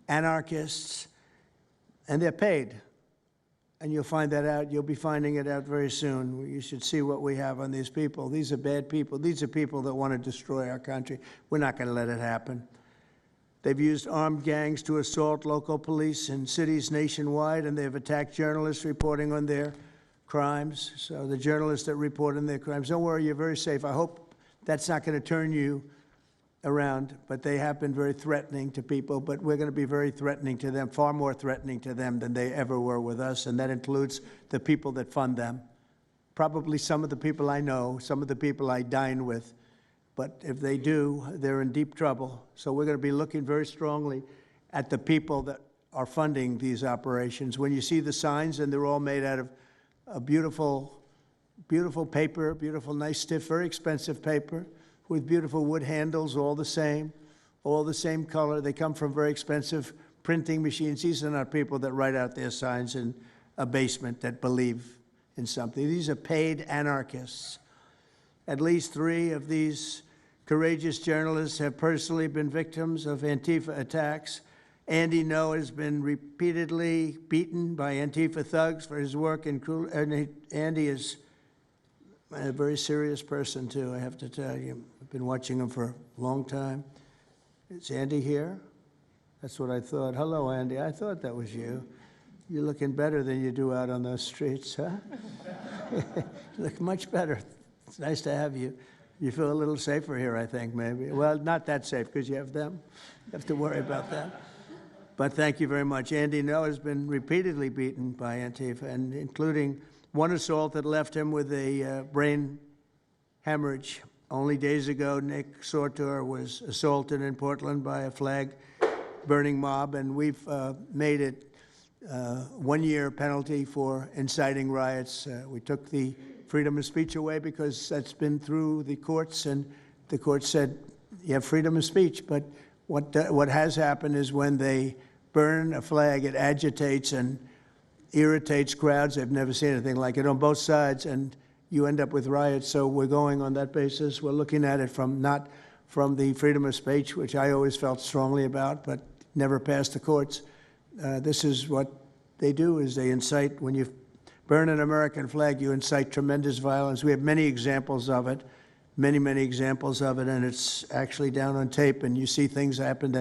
anarchists, and they're paid. And you'll find that out. You'll be finding it out very soon. You should see what we have on these people. These are bad people. These are people that want to destroy our country. We're not going to let it happen. They've used armed gangs to assault local police in cities nationwide, and they've attacked journalists reporting on their crimes. So the journalists that report on their crimes, don't worry, you're very safe. I hope that's not going to turn you around, but they have been very threatening to people, but we're going to be very threatening to them, far more threatening to them than they ever were with us, and that includes the people that fund them. Probably some of the people I know, some of the people I dine with, but if they do, they're in deep trouble. So we're going to be looking very strongly at the people that are funding these operations. When you see the signs, and they're all made out of a beautiful, beautiful paper, beautiful, nice, stiff, very expensive paper, with beautiful wood handles, all the same color. They come from very expensive printing machines. These are not people that write out their signs in a basement that believe in something. These are paid anarchists. At least 3 of these courageous journalists have personally been victims of Antifa attacks. Andy Ngo has been repeatedly beaten by Antifa thugs for his work in cruel. Andy is a very serious person, too, I have to tell you. I've been watching him for a long time. Is Andy here? That's what I thought. Hello, Andy. I thought that was you. You're looking better than you do out on those streets, huh? You look much better. It's nice to have you. You feel a little safer here, I think, maybe. Well, not that safe, because you have them. You have to worry about that. But thank you very much. Andy Ngo has been repeatedly beaten by Antifa, and including one assault that left him with a brain hemorrhage. Only days ago, Nick Sortor was assaulted in Portland by a flag-burning mob, and we've made it 1-year penalty for inciting riots. We took the freedom of speech away because that's been through the courts, and the court said you have freedom of speech. But what has happened is when they burn a flag, it agitates and irritates crowds. They've never seen anything like it on both sides, and you end up with riots. So we're going on that basis. We're looking at it from not from the freedom of speech, which I always felt strongly about, but never passed the courts. This is what they do, is they incite. When you burn an American flag, you incite tremendous violence. We have many examples of it, many examples of it, and it's actually down on tape, and you see things happen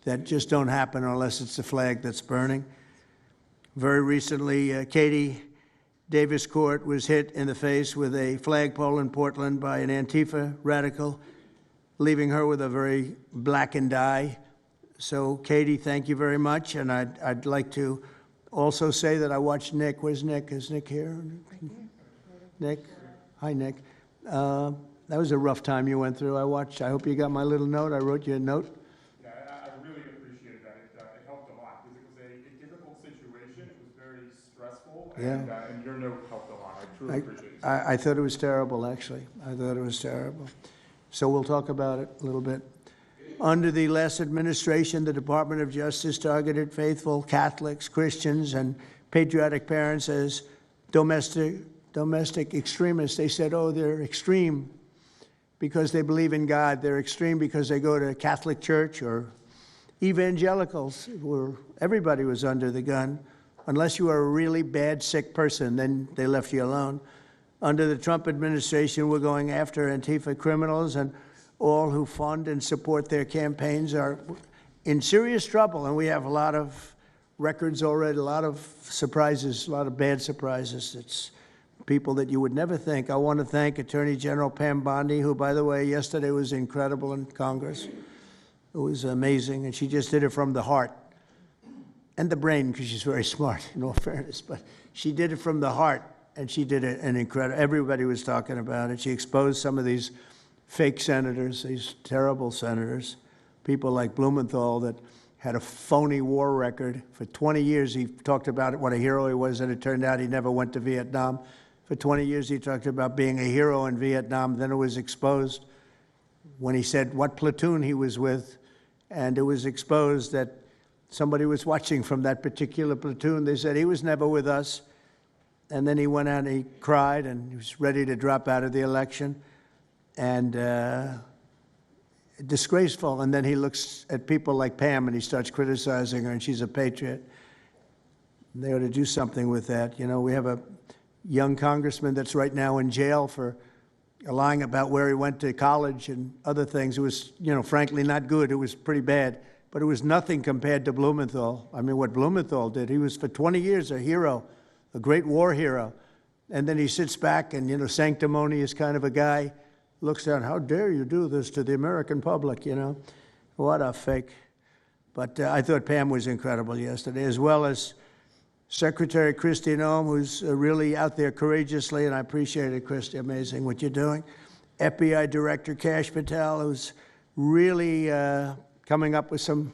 that just don't happen unless it's the flag that's burning. Very recently, Katie Davis Court was hit in the face with a flagpole in Portland by an Antifa radical, leaving her with a very blackened eye. So, Katie, thank you very much. And I'd like to also say that I watched Nick. Where's Nick? Is Nick here? Nick? Hi, Nick. That was a rough time you went through. I hope you got my little note. I wrote you a note. Yeah, I really appreciated that. It helped a lot because it was a difficult situation. It was very stressful, and your note helped a lot. I truly appreciate it. I thought it was terrible, actually. I thought it was terrible. So we'll talk about it a little bit. Under the last administration, the Department of Justice targeted faithful Catholics, Christians, and patriotic parents as domestic extremists. They said, oh, they're extreme because they believe in God. They're extreme because they go to Catholic church, or evangelicals, where everybody was under the gun. Unless you are a really bad, sick person, then they left you alone. Under the Trump administration, we're going after Antifa criminals, and all who fund and support their campaigns are in serious trouble. And we have a lot of records already, a lot of surprises, a lot of bad surprises. It's people that you would never think. I want to thank Attorney General Pam Bondi, who, by the way, yesterday was incredible in Congress. It was amazing, and she just did it from the heart and the brain, because she's very smart, in all fairness. But she did it from the heart, and she did it an incredible. Everybody was talking about it. She exposed some of these fake senators, these terrible senators, people like Blumenthal that had a phony war record. For 20 years, he talked about it, what a hero he was, and it turned out he never went to Vietnam. For 20 years, he talked about being a hero in Vietnam. Then it was exposed when he said what platoon he was with, and it was exposed that somebody was watching from that particular platoon. They said he was never with us. And then he went out and he cried, and he was ready to drop out of the election. And disgraceful. And then he looks at people like Pam and he starts criticizing her, and she's a patriot. They ought to do something with that. You know, we have a young congressman that's right now in jail for lying about where he went to college and other things. It was, you know, frankly not good. It was pretty bad. But it was nothing compared to Blumenthal. I mean, what Blumenthal did, he was for 20 years a hero, a great war hero. And then he sits back and, you know, sanctimonious kind of a guy, looks down, how dare you do this to the American public, you know? What a fake. But I thought Pam was incredible yesterday, as well as Secretary Kristi Noem, who's really out there courageously, and I appreciate it, Kristi, amazing what you're doing. FBI Director Kash Patel, who's really coming up with some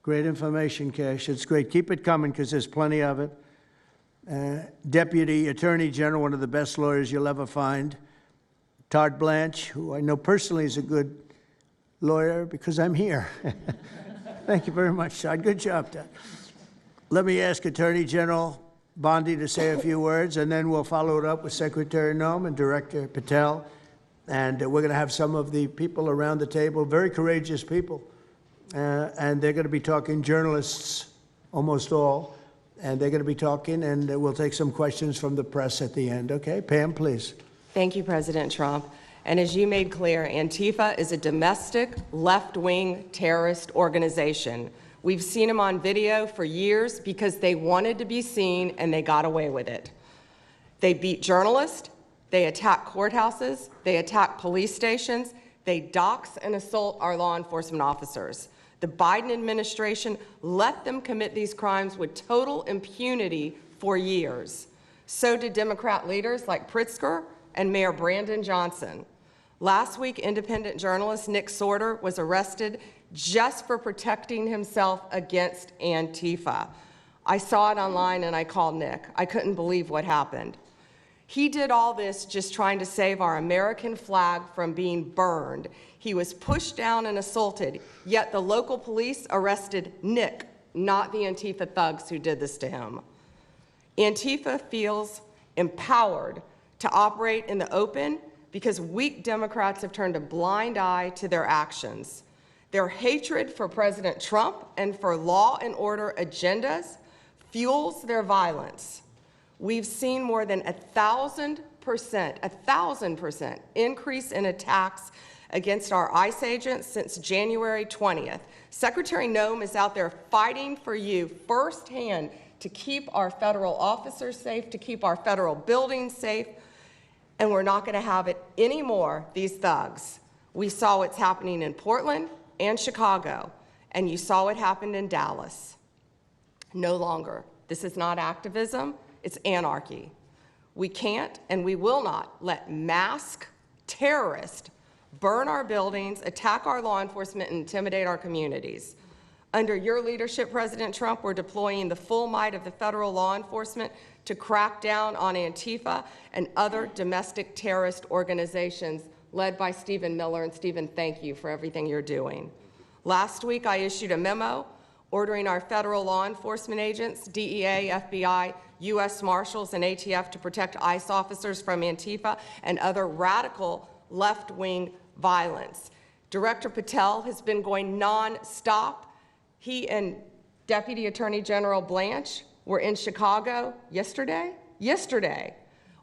great information, Kash. It's great. Keep it coming, because there's plenty of it. Deputy Attorney General, one of the best lawyers you'll ever find, Todd Blanche, who I know personally is a good lawyer because I'm here. Thank you very much, Todd. Good job, Todd. Let me ask Attorney General Bondi to say a few words, and then we'll follow it up with Secretary Noem and Director Patel. And we're going to have some of the people around the table, very courageous people, and they're going to be talking, journalists, almost all, and they're going to be talking, and we'll take some questions from the press at the end. Okay, Pam, please. Thank you, President Trump. And as you made clear, Antifa is a domestic left-wing terrorist organization. We've seen them on video for years because they wanted to be seen and they got away with it. They beat journalists, they attack courthouses, they attack police stations, they dox and assault our law enforcement officers. The Biden administration let them commit these crimes with total impunity for years. So did Democrat leaders like Pritzker and Mayor Brandon Johnson. Last week, independent journalist Nick Sorter was arrested just for protecting himself against Antifa. I saw it online and I called Nick. I couldn't believe what happened. He did all this just trying to save our American flag from being burned. He was pushed down and assaulted, yet the local police arrested Nick, not the Antifa thugs who did this to him. Antifa feels empowered to operate in the open because weak Democrats have turned a blind eye to their actions. Their hatred for President Trump and for law and order agendas fuels their violence. We've seen more than 1,000% increase in attacks against our ICE agents since January 20th. Secretary Noem is out there fighting for you firsthand to keep our federal officers safe, to keep our federal buildings safe, and we're not going to have it anymore, these thugs. We saw what's happening in Portland and Chicago, and you saw what happened in Dallas. No longer. This is not activism, it's anarchy. We can't and we will not let masked terrorists burn our buildings, attack our law enforcement, and intimidate our communities. Under your leadership, President Trump, we're deploying the full might of the federal law enforcement to crack down on Antifa and other domestic terrorist organizations led by Stephen Miller. And Stephen, thank you for everything you're doing. Last week, I issued a memo ordering our federal law enforcement agents, DEA, FBI, U.S. Marshals, and ATF to protect ICE officers from Antifa and other radical left-wing violence. Director Patel has been going non-stop. He and Deputy Attorney General Blanche were in Chicago yesterday,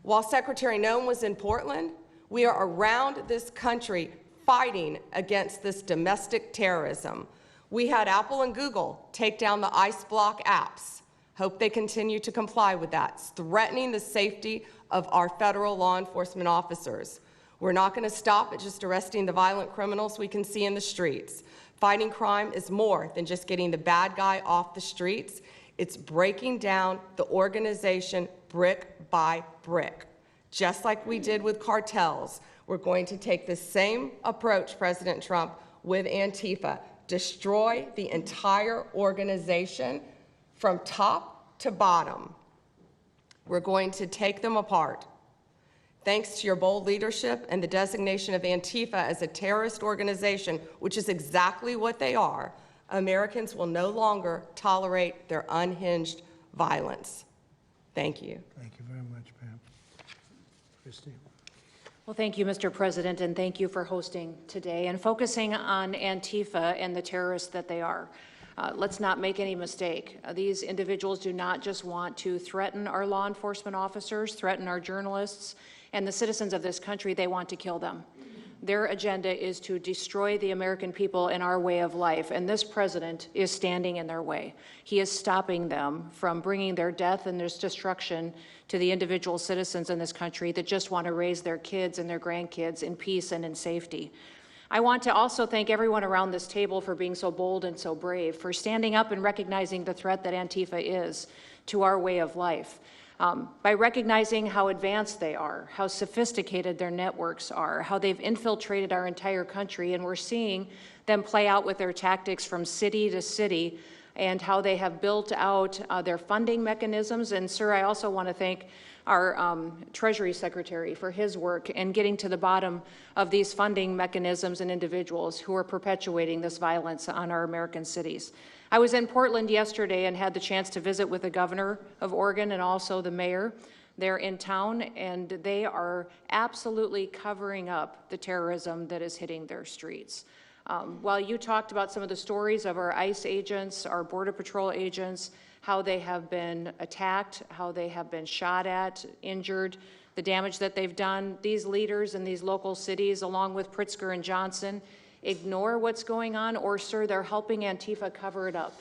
while Secretary Noem was in Portland. We are around this country fighting against this domestic terrorism. We had Apple and Google take down the ICE block apps. Hope they continue to comply with that. It's threatening the safety of our federal law enforcement officers. We're not going to stop at just arresting the violent criminals we can see in the streets. Fighting crime is more than just getting the bad guy off the streets. It's breaking down the organization brick by brick. Just like we did with cartels, we're going to take the same approach, President Trump, with Antifa. Destroy the entire organization from top to bottom. We're going to take them apart. Thanks to your bold leadership and the designation of Antifa as a terrorist organization, which is exactly what they are, Americans will no longer tolerate their unhinged violence. Thank you. Thank you very much, Pam. Christine. Well, thank you, Mr. President, and thank you for hosting today and focusing on Antifa and the terrorists that they are. Let's not make any mistake. These individuals do not just want to threaten our law enforcement officers, threaten our journalists, and the citizens of this country. They want to kill them. Their agenda is to destroy the American people and our way of life, and this president is standing in their way. He is stopping them from bringing their death and their destruction to the individual citizens in this country that just want to raise their kids and their grandkids in peace and in safety. I want to also thank everyone around this table for being so bold and so brave, for standing up and recognizing the threat that Antifa is to our way of life. By recognizing how advanced they are, how sophisticated their networks are, how they've infiltrated our entire country, and we're seeing them play out with their tactics from city to city, and how they have built out their funding mechanisms. And sir, I also want to thank our Treasury Secretary for his work in getting to the bottom of these funding mechanisms and individuals who are perpetuating this violence on our American cities. I was in Portland yesterday and had the chance to visit with the governor of Oregon and also the mayor. They're in town, and they are absolutely covering up the terrorism that is hitting their streets. While you talked about some of the stories of our ICE agents, our Border Patrol agents, how they have been attacked, how they have been shot at, injured, the damage that they've done, these leaders in these local cities, along with Pritzker and Johnson, ignore what's going on, or, sir, they're helping Antifa cover it up.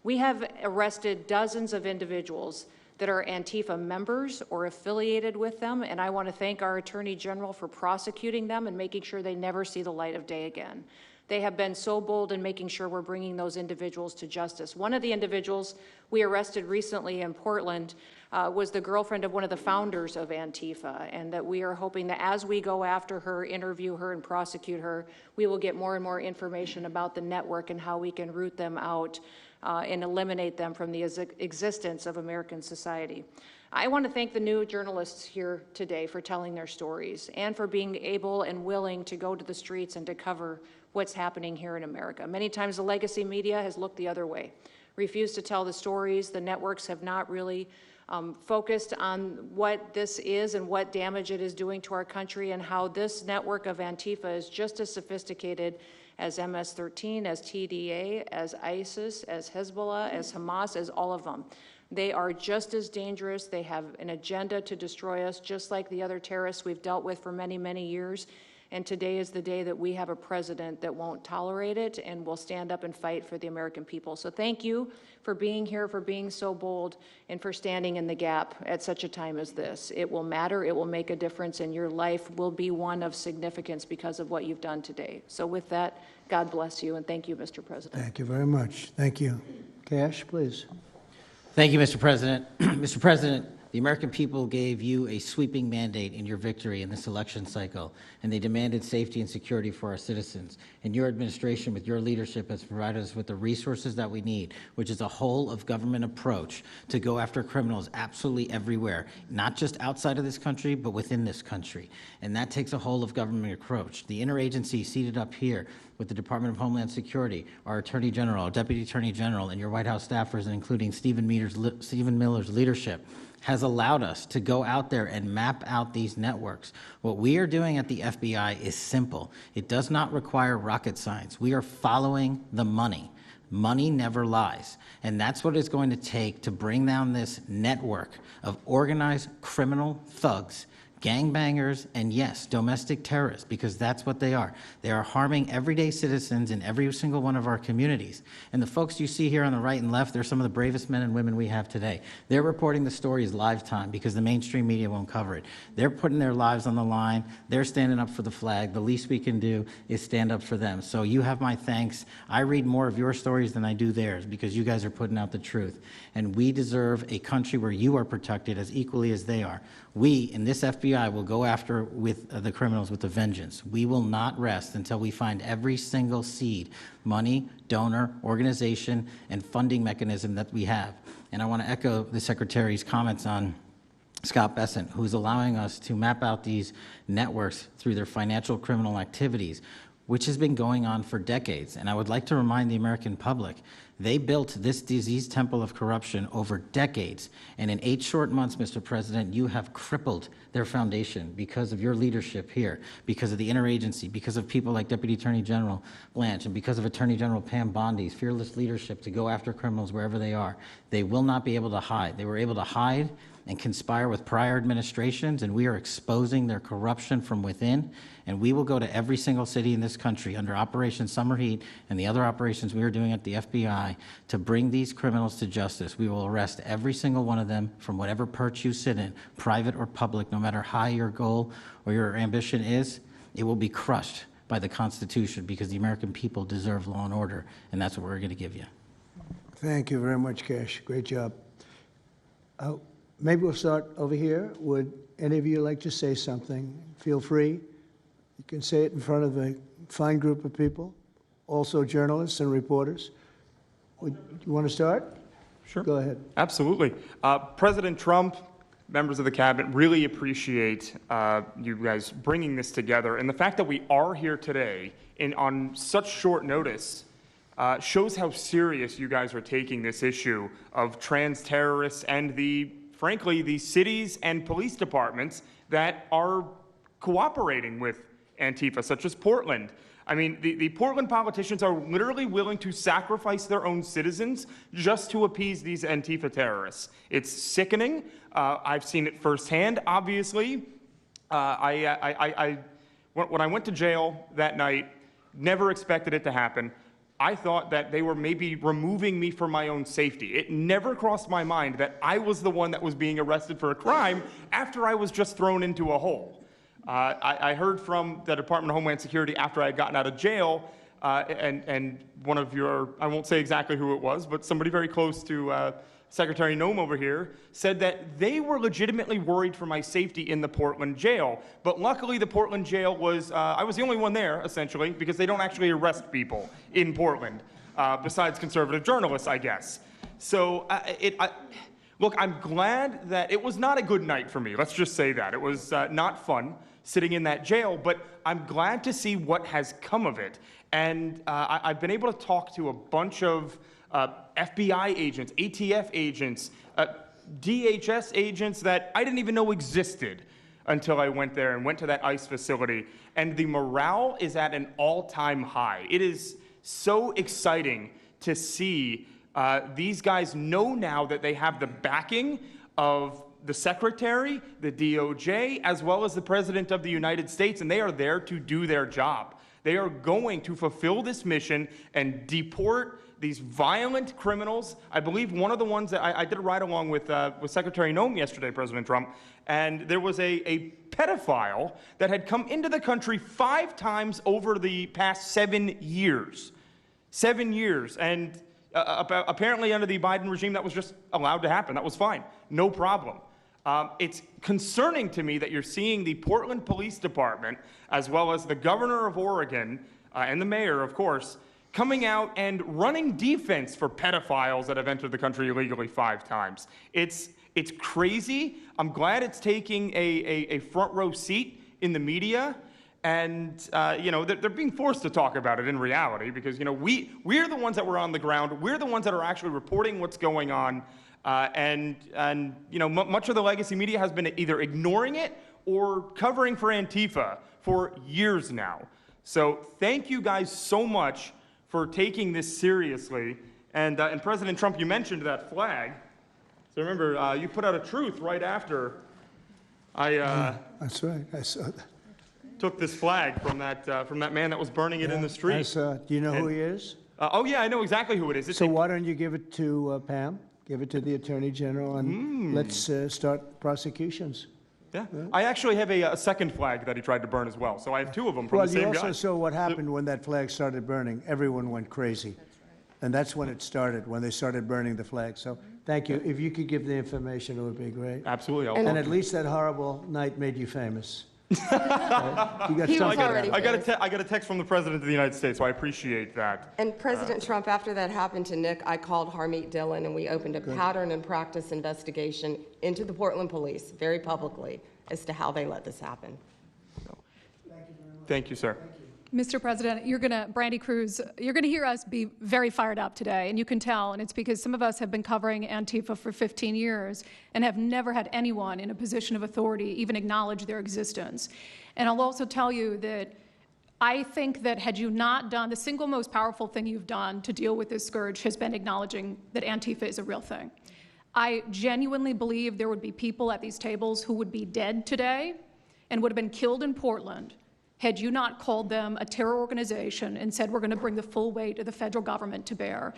We have arrested dozens of individuals that are Antifa members or affiliated with them, and I want to thank our Attorney General for prosecuting them and making sure they never see the light of day again. They have been so bold in making sure we're bringing those individuals to justice. One of the individuals we arrested recently in Portland was the girlfriend of one of the founders of Antifa, and that we are hoping that as we go after her, interview her, and prosecute her, we will get more and more information about the network and how we can root them out and eliminate them from the existence of American society. I want to thank the new journalists here today for telling their stories and for being able and willing to go to the streets and to cover what's happening here in America. Many times the legacy media has looked the other way, refused to tell the stories. The networks have not really focused on what this is and what damage it is doing to our country, and how this network of Antifa is just as sophisticated as MS-13, as TDA, as ISIS, as Hezbollah, as Hamas, as all of them. They are just as dangerous. They have an agenda to destroy us, just like the other terrorists we've dealt with for many, many years. And today is the day that we have a president that won't tolerate it and will stand up and fight for the American people. So thank you for being here, for being so bold, and for standing in the gap at such a time as this. It will matter, it will make a difference, and your life will be one of significance because of what you've done today. So with that, God bless you, and thank you, Mr. President. Thank you very much. Thank you. Cash, please. Thank you, Mr. President. Mr. President, the American people gave you a sweeping mandate in your victory in this election cycle, and they demanded safety and security for our citizens. And your administration, with your leadership, has provided us with the resources that we need, which is a whole-of-government approach to go after criminals absolutely everywhere, not just outside of this country, but within this country. And that takes a whole-of-government approach. The interagency seated up here with the Department of Homeland Security, our Attorney General, our Deputy Attorney General, and your White House staffers, including Stephen Miller's leadership, has allowed us to go out there and map out these networks. What we are doing at the FBI is simple. It does not require rocket science. We are following the money. Money never lies. And that's what it's going to take to bring down this network of organized criminal thugs, gangbangers, and yes, domestic terrorists, because that's what they are. They are harming everyday citizens in every single one of our communities. And the folks you see here on the right and left, they're some of the bravest men and women we have today. They're reporting the stories live time because the mainstream media won't cover it. They're putting their lives on the line. They're standing up for the flag. The least we can do is stand up for them. So you have my thanks. I read more of your stories than I do theirs because you guys are putting out the truth. And we deserve a country where you are protected as equally as they are. We, in this FBI, will go after with the criminals with a vengeance. We will not rest until we find every single seed, money, donor, organization, and funding mechanism that we have. And I want to echo the Secretary's comments on Scott Bessent, who's allowing us to map out these networks through their financial criminal activities, which has been going on for decades. And I would like to remind the American public They built this diseased temple of corruption over decades, and in 8 short months, Mr. President, you have crippled their foundation because of your leadership here, because of the interagency, because of people like Deputy Attorney General Blanche, and because of Attorney General Pam Bondi's fearless leadership to go after criminals wherever they are. They will not be able to hide. They were able to hide and conspire with prior administrations, and we are exposing their corruption from within. And we will go to every single city in this country under Operation Summer Heat and the other operations we are doing at the FBI to bring these criminals to justice. We will arrest every single one of them from whatever perch you sit in, private or public, no matter how your goal or your ambition is. It will be crushed by the Constitution because the American people deserve law and order, and that's what we're going to give you. Thank you very much, Cash. Great job. Maybe we'll start over here. Would any of you like to say something? Feel free. You can say it in front of a fine group of people, also journalists and reporters. You want to start? Sure. Go ahead. Absolutely. President Trump, members of the cabinet, really appreciate you guys bringing this together. And the fact that we are here today on such short notice shows how serious you guys are taking this issue of trans terrorists and frankly, the cities and police departments that are cooperating with Antifa, such as Portland. I mean, the Portland politicians are literally willing to sacrifice their own citizens just to appease these Antifa terrorists. It's sickening. I've seen it firsthand, obviously. When I went to jail that night, never expected it to happen. I thought that they were maybe removing me for my own safety. It never crossed my mind that I was the one that was being arrested for a crime after I was just thrown into a hole. I heard from the Department of Homeland Security after I had gotten out of jail, and one of your, I won't say exactly who it was, but somebody very close to Secretary Noem over here said that they were legitimately worried for my safety in the Portland jail. But luckily, the Portland jail was, I was the only one there, essentially, because they don't actually arrest people in Portland, besides conservative journalists, I guess. So, look, I'm glad that it was not a good night for me. Let's just say that. It was not fun sitting in that jail, but I'm glad to see what has come of it. And I've been able to talk to a bunch of FBI agents, ATF agents, DHS agents that I didn't even know existed until I went there and went to that ICE facility. And the morale is at an all-time high. It is so exciting to see these guys know now that they have the backing of the Secretary, the DOJ, as well as the President of the United States, and they are there to do their job. They are going to fulfill this mission and deport these violent criminals. I believe one of the ones that I did a ride-along with Secretary Noem yesterday, President Trump, and there was a pedophile that had come into the country 5 times over the past 7 years. 7 years, and apparently under the Biden regime that was just allowed to happen. That was fine, no problem. It's concerning to me that you're seeing the Portland Police Department, as well as the governor of Oregon, and the mayor, of course, coming out and running defense for pedophiles that have entered the country illegally 5 times. It's crazy. I'm glad it's taking a front row seat in the media. And, they're being forced to talk about it in reality because, we're the ones that were on the ground. We're the ones that are actually reporting what's going on. Much of the legacy media has been either ignoring it or covering for Antifa for years now. So thank you guys so much for taking this seriously. And President Trump, you mentioned that flag. So remember, you put out a truth right after That's right. I saw that. took this flag from that man that was burning it in the street. I saw it. Do you know who he is? Oh yeah, I know exactly who it is. So why don't you give it to Pam? Give it to the Attorney General, and let's start prosecutions. Yeah. I actually have a second flag that he tried to burn as well. So I have 2 of them from the same guy. Well, you also saw what happened when that flag started burning. Everyone went crazy. And that's when it started, when they started burning the flag. So thank you. If you could give the information, it would be great. Absolutely. And at least that horrible night made you famous. Right? You got something. I got a text from the President of the United States, so I appreciate that. And President Trump, after that happened to Nick, I called Harmeet Dillon, and we opened a pattern and practice investigation into the Portland police, very publicly, as to how they let this happen. Thank you, sir. Mr. President, Brandy Cruz, you're going to hear us be very fired up today, and you can tell, and it's because some of us have been covering Antifa for 15 years and have never had anyone in a position of authority even acknowledge their existence. And I'll also tell you that I think that had you not done, the single most powerful thing you've done to deal with this scourge has been acknowledging that Antifa is a real thing. I genuinely believe there would be people at these tables who would be dead today and would have been killed in Portland had you not called them a terror organization and said, we're going to bring the full weight of the federal government to bear.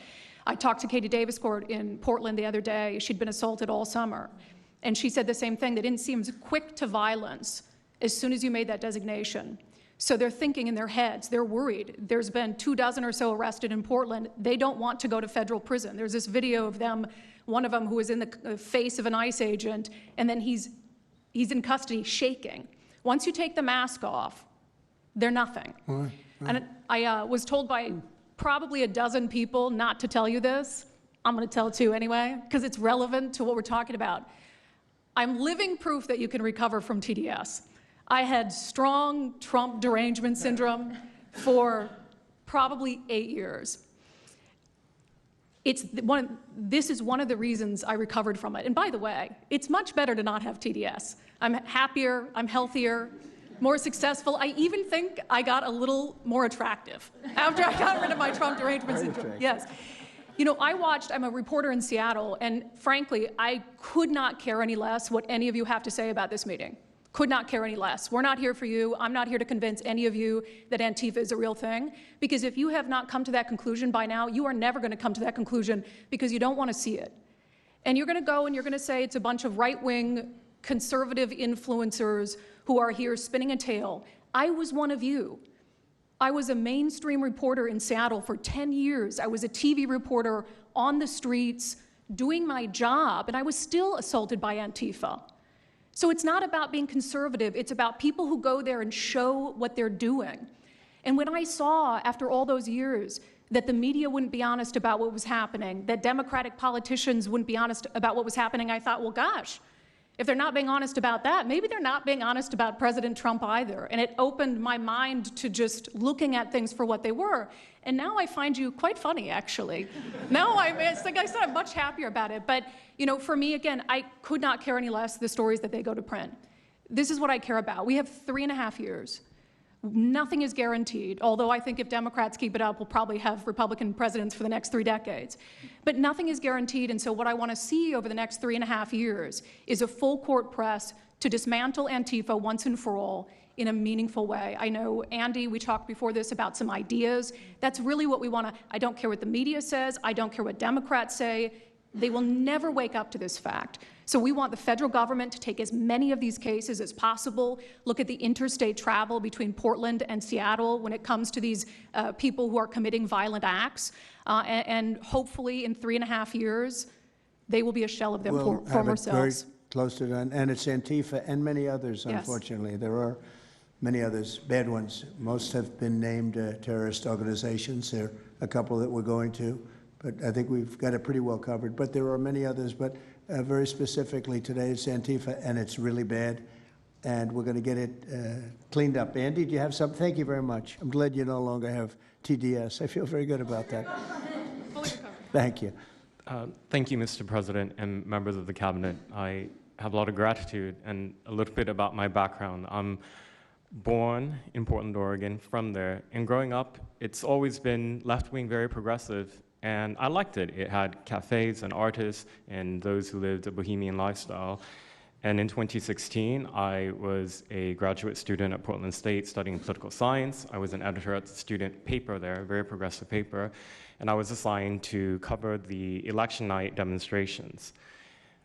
I talked to Katie Daviscourt in Portland the other day. She'd been assaulted all summer. And she said the same thing. They didn't seem quick to violence as soon as you made that designation. So they're thinking in their heads, they're worried. There's been 24 or so arrested in Portland. They don't want to go to federal prison. There's this video of them, one of them who was in the face of an ICE agent, and then he's in custody shaking. Once you take the mask off, they're nothing. Right. And I was told by probably a dozen people not to tell you this. I'm going to tell it to you anyway, because it's relevant to what we're talking about. I'm living proof that you can recover from TDS. I had strong Trump derangement syndrome for probably 8 years. This is one of the reasons I recovered from it. And by the way, it's much better to not have TDS. I'm happier, I'm healthier, more successful. I even think I got a little more attractive after I got rid of my Trump derangement syndrome. Yes. You know, I'm a reporter in Seattle, and frankly, I could not care any less what any of you have to say about this meeting. Could not care any less. We're not here for you. I'm not here to convince any of you that Antifa is a real thing, because if you have not come to that conclusion by now, you are never going to come to that conclusion because you don't want to see it. And you're going to go and you're going to say it's a bunch of right-wing conservative influencers who are here spinning a tale. I was one of you. I was a mainstream reporter in Seattle for 10 years. I was a TV reporter on the streets doing my job, and I was still assaulted by Antifa. So it's not about being conservative. It's about people who go there and show what they're doing. And when I saw, after all those years, that the media wouldn't be honest about what was happening, that Democratic politicians wouldn't be honest about what was happening, I thought, well, gosh, if they're not being honest about that, maybe they're not being honest about President Trump either. And it opened my mind to just looking at things for what they were. And now I find you quite funny, actually. Now it's like I said, I'm much happier about it. But, you know, for me, again, I could not care any less the stories that they go to print. This is what I care about. We have 3.5 years. Nothing is guaranteed, although I think if Democrats keep it up, we'll probably have Republican presidents for the next 3 decades. But nothing is guaranteed, and so what I want to see over the next 3.5 years is a full court press to dismantle Antifa once and for all in a meaningful way. I know, Andy, we talked before this about some ideas. That's really what we want to. I don't care what the media says. I don't care what Democrats say. They will never wake up to this fact. So we want the federal government to take as many of these cases as possible, look at the interstate travel between Portland and Seattle when it comes to these people who are committing violent acts, and hopefully in 3.5 years, they will be a shell of their former selves. Very close to that, and it's Antifa and many others, Yes. unfortunately. There are many others, bad ones. Most have been named terrorist organizations. There are a couple that we're going to, but I think we've got it pretty well covered. But there are many others, but very specifically today it's Antifa, and it's really bad, and we're going to get it cleaned up. Andy, do you have something? Thank you very much. I'm glad you no longer have TDS. I feel very good about that. Thank you. Thank you, Mr. President and members of the Cabinet. I have a lot of gratitude, and a little bit about my background. I'm born in Portland, Oregon, from there, and growing up, it's always been left-wing, very progressive, and I liked it. It had cafes and artists and those who lived a bohemian lifestyle. And in 2016, I was a graduate student at Portland State studying political science. I was an editor at the student paper there, a very progressive paper, and I was assigned to cover the election night demonstrations.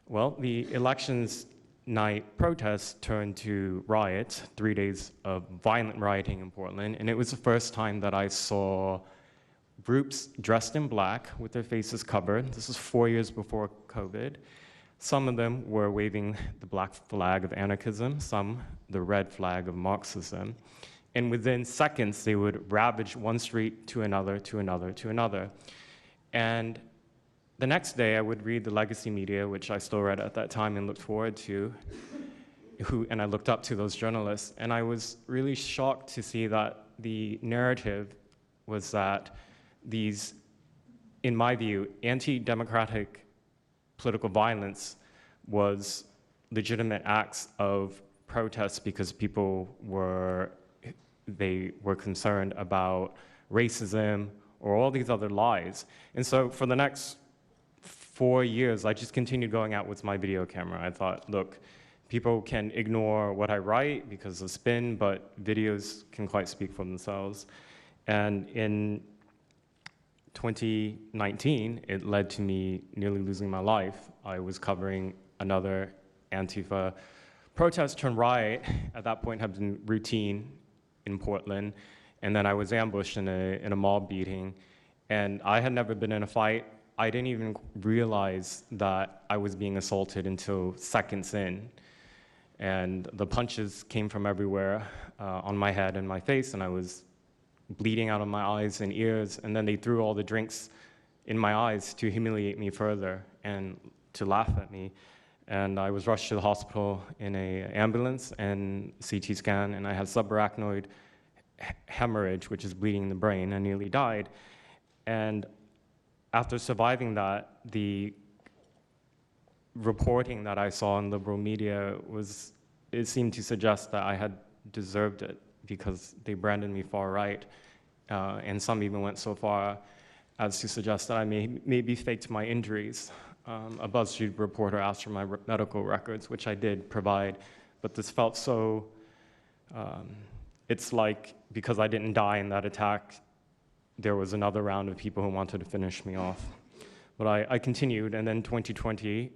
Well, the elections night protests turned to riots, 3 days of violent rioting in Portland, and it was the first time that I saw groups dressed in black with their faces covered. This was 4 years before COVID. Some of them were waving the black flag of anarchism, some the red flag of Marxism. And within seconds, they would ravage one street to another, to another, to another. And the next day, I would read the legacy media, which I still read at that time and looked forward to, and I looked up to those journalists, and I was really shocked to see that the narrative was that these, in my view, anti-democratic political violence was legitimate acts of protest because they were concerned about racism or all these other lies. And so for the next 4 years, I just continued going out with my video camera. I thought, look, people can ignore what I write because of spin, but videos can quite speak for themselves. And in 2019, it led to me nearly losing my life. I was covering another Antifa protest turned riot. At that point, had been routine in Portland. And then I was ambushed in a mob beating. And I had never been in a fight. I didn't even realize that I was being assaulted until seconds in. And the punches came from everywhere on my head and my face, and I was bleeding out of my eyes and ears. And then they threw all the drinks in my eyes to humiliate me further and to laugh at me. And I was rushed to the hospital in an ambulance and CT scan, and I had subarachnoid hemorrhage, which is bleeding in the brain. I nearly died. And after surviving that, the reporting that I saw in liberal media it seemed to suggest that I had deserved it because they branded me far right. And some even went so far as to suggest that I maybe faked my injuries. A BuzzFeed reporter asked for my medical records, which I did provide, but this felt so, it's like because I didn't die in that attack, there was another round of people who wanted to finish me off. But I continued, and then 2020,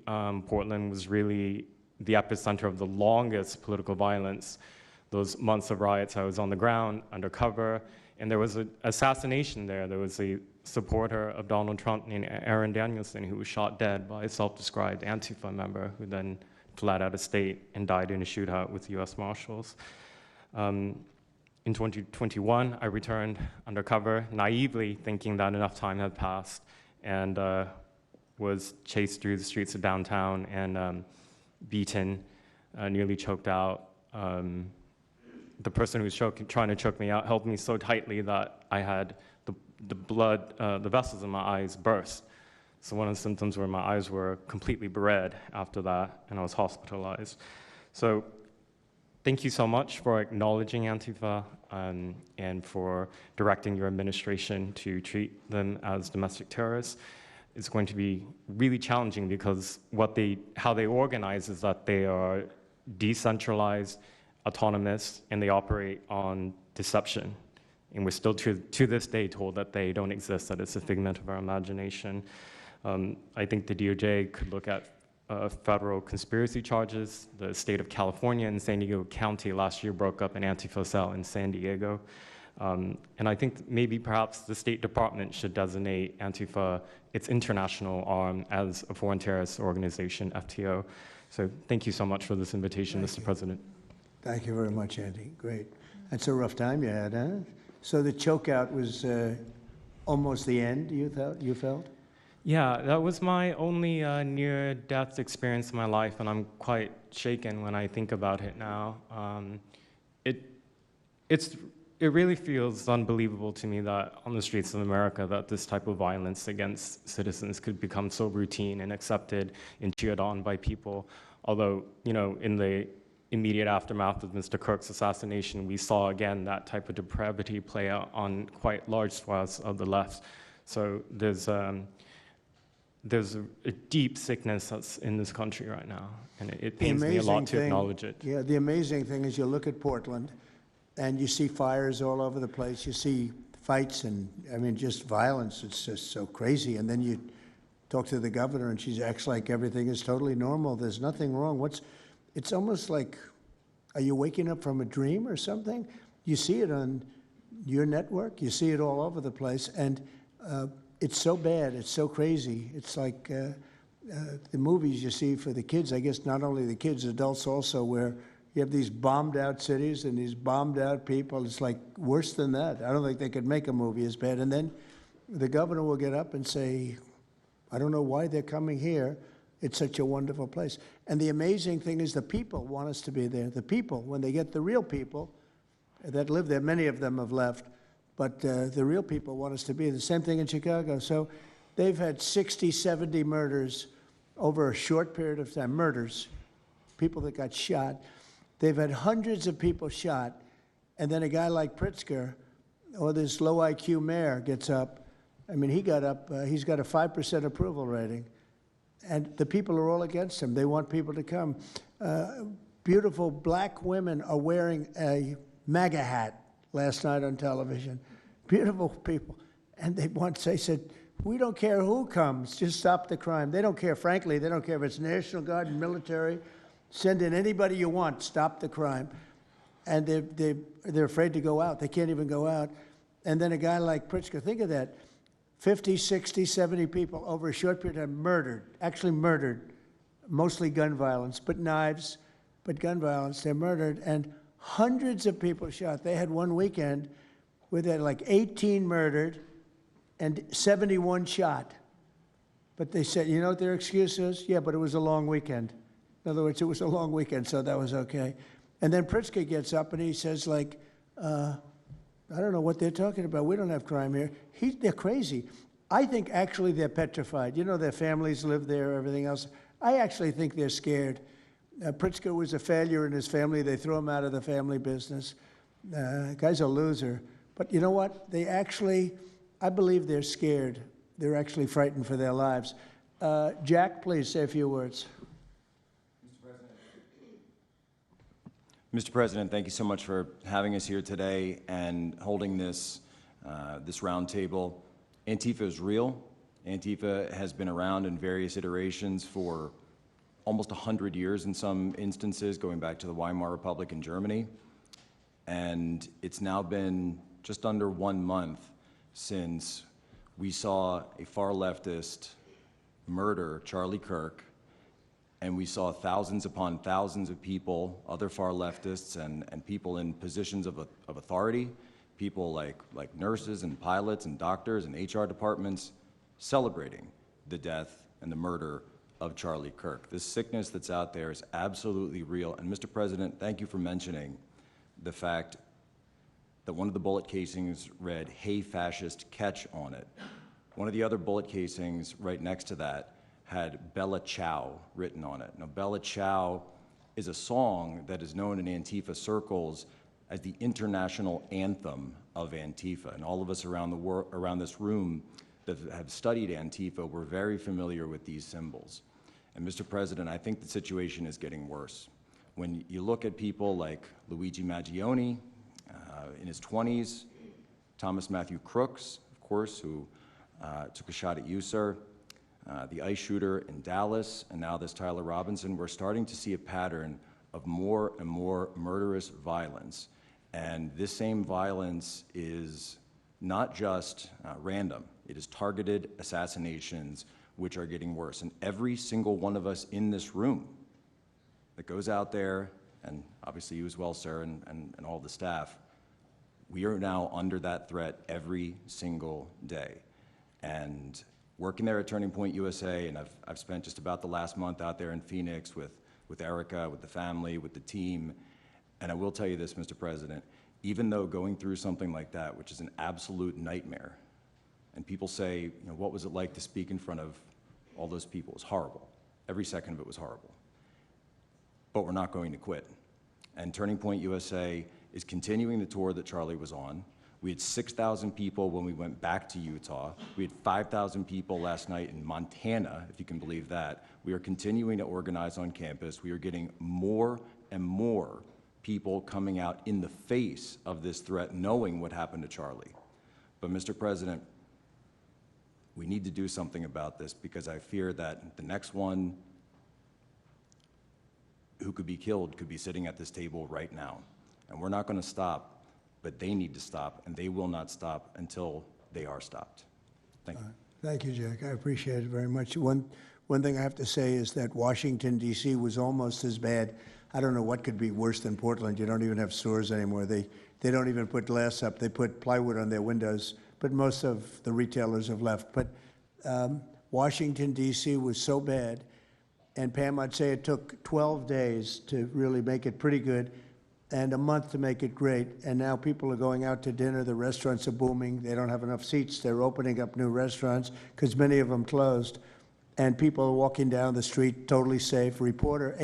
Portland was really the epicenter of the longest political violence. Those months of riots, I was on the ground, undercover, and there was an assassination there. There was a supporter of Donald Trump named Aaron Danielson who was shot dead by a self-described Antifa member who then fled out of state and died in a shootout with US Marshals. In 2021, I returned undercover, naively thinking that enough time had passed, and was chased through the streets of downtown and beaten, nearly choked out. The person who was trying to choke me out held me so tightly that I had the blood, the vessels in my eyes burst. So one of the symptoms were my eyes were completely red after that, and I was hospitalized. So thank you so much for acknowledging Antifa and for directing your administration to treat them as domestic terrorists. It's going to be really challenging because how they organize is that they are decentralized, autonomous, and they operate on deception. And we're still to this day told that they don't exist, that it's a figment of our imagination. I think the DOJ could look at federal conspiracy charges. The state of California and San Diego County last year broke up an Antifa cell in San Diego. And I think maybe perhaps the State Department should designate Antifa, its international arm, as a foreign terrorist organization, FTO. So thank you so much for this invitation, Mr. President. Thank you very much, Andy. Great. That's a rough time you had, huh? So the chokeout was almost the end, you felt? Yeah, that was my only near-death experience in my life, and I'm quite shaken when I think about it now. It really feels unbelievable to me that on the streets of America that this type of violence against citizens could become so routine and accepted and cheered on by people. Although, you know, in the immediate aftermath of Mr. Kirk's assassination, we saw again that type of depravity play out on quite large swaths of the left. So there's a deep sickness that's in this country right now, and it pains me a lot to acknowledge it. Yeah, the amazing thing is you look at Portland, and you see fires all over the place. You see fights and, I mean, just violence. It's just so crazy. And then you talk to the governor, and she acts like everything is totally normal. There's nothing wrong. It's almost like, are you waking up from a dream or something? You see it on your network. You see it all over the place. And it's so bad. It's so crazy. It's like the movies you see for the kids, I guess not only the kids, adults also, where you have these bombed out cities and these bombed out people. It's like worse than that. I don't think they could make a movie as bad. And then the governor will get up and say, I don't know why they're coming here. It's such a wonderful place. And the amazing thing is the people want us to be there. The people, when they get the real people, that live there. Many of them have left, but the real people want us to be. The same thing in Chicago. So they've had 60, 70 murders over a short period of time. Murders, people that got shot. They've had hundreds of people shot, and then a guy like Pritzker, or this low IQ mayor, gets up. I mean, he got up, he's got a 5% approval rating, and the people are all against him. They want people to come. Beautiful black women are wearing a MAGA hat last night on television. Beautiful people. And they said, we don't care who comes, just stop the crime. They don't care, frankly, they don't care if it's National Guard and military. Send in anybody you want, stop the crime. And they're afraid to go out. They can't even go out. And then a guy like Pritzker, think of that, 50, 60, 70 people over a short period of time murdered, actually murdered, mostly gun violence, but knives, but gun violence, they're murdered, and hundreds of people shot. They had one weekend where they had like 18 murdered and 71 shot. But they said, you know what their excuse is? Yeah, but it was a long weekend. In other words, it was a long weekend, so that was okay. And then Pritzker gets up and he says, like, I don't know what they're talking about. We don't have crime here. They're crazy. I think actually they're petrified. You know, their families live there, everything else. I actually think they're scared. Pritzker was a failure in his family. They threw him out of the family business. Guy's a loser. But you know what? They actually, I believe they're scared. They're actually frightened for their lives. Jack, please say a few words. Mr. President, thank you so much for having us here today and holding this roundtable. Antifa is real. Antifa has been around in various iterations for almost 100 years in some instances, going back to the Weimar Republic in Germany. And it's now been just under 1 month since we saw a far leftist murder Charlie Kirk, and we saw thousands upon thousands of people, other far leftists and people in positions of authority, people like nurses and pilots and doctors and HR departments, celebrating the death and the murder of Charlie Kirk. This sickness that's out there is absolutely real. And Mr. President, thank you for mentioning the fact that one of the bullet casings read, "Hey fascist, catch" on it. One of the other bullet casings right next to that had Bella Ciao written on it. Now, Bella Ciao is a song that is known in Antifa circles as the international anthem of Antifa. And all of us around this room that have studied Antifa, we're very familiar with these symbols. And Mr. President, I think the situation is getting worse. When you look at people like Luigi Maggioni in his 20s, Thomas Matthew Crooks, of course, who took a shot at you, sir, the ICE shooter in Dallas, and now this Tyler Robinson, we're starting to see a pattern of more and more murderous violence. And this same violence is not just random. It is targeted assassinations, which are getting worse. And every single one of us in this room that goes out there, and obviously you as well, sir, and all the staff, we are now under that threat every single day. And working there at Turning Point USA, and I've spent just about the last month out there in Phoenix with Erica, with the family, with the team. And I will tell you this, Mr. President, even though going through something like that, which is an absolute nightmare, and people say, you know, what was it like to speak in front of all those people? It was horrible. Every second of it was horrible. But we're not going to quit. And Turning Point USA is continuing the tour that Charlie was on. We had 6,000 people when we went back to Utah. We had 5,000 people last night in Montana, if you can believe that. We are continuing to organize on campus. We are getting more and more people coming out in the face of this threat, knowing what happened to Charlie. But Mr. President, we need to do something about this, because I fear that the next one who could be killed could be sitting at this table right now. And we're not going to stop. But they need to stop, and they will not stop until they are stopped. Thank you. Thank you, Jack. I appreciate it very much. One thing I have to say is that Washington, D.C. was almost as bad. I don't know what could be worse than Portland. You don't even have stores anymore. They don't even put glass up. They put plywood on their windows, but most of the retailers have left. But Washington, D.C. was so bad, and Pam, I'd say it took 12 days to really make it pretty good. and a month to make it great. And now people are going out to dinner. The restaurants are booming. They don't have enough seats. They're opening up new restaurants because many of them closed. And people are walking down the street totally safe. A reporter,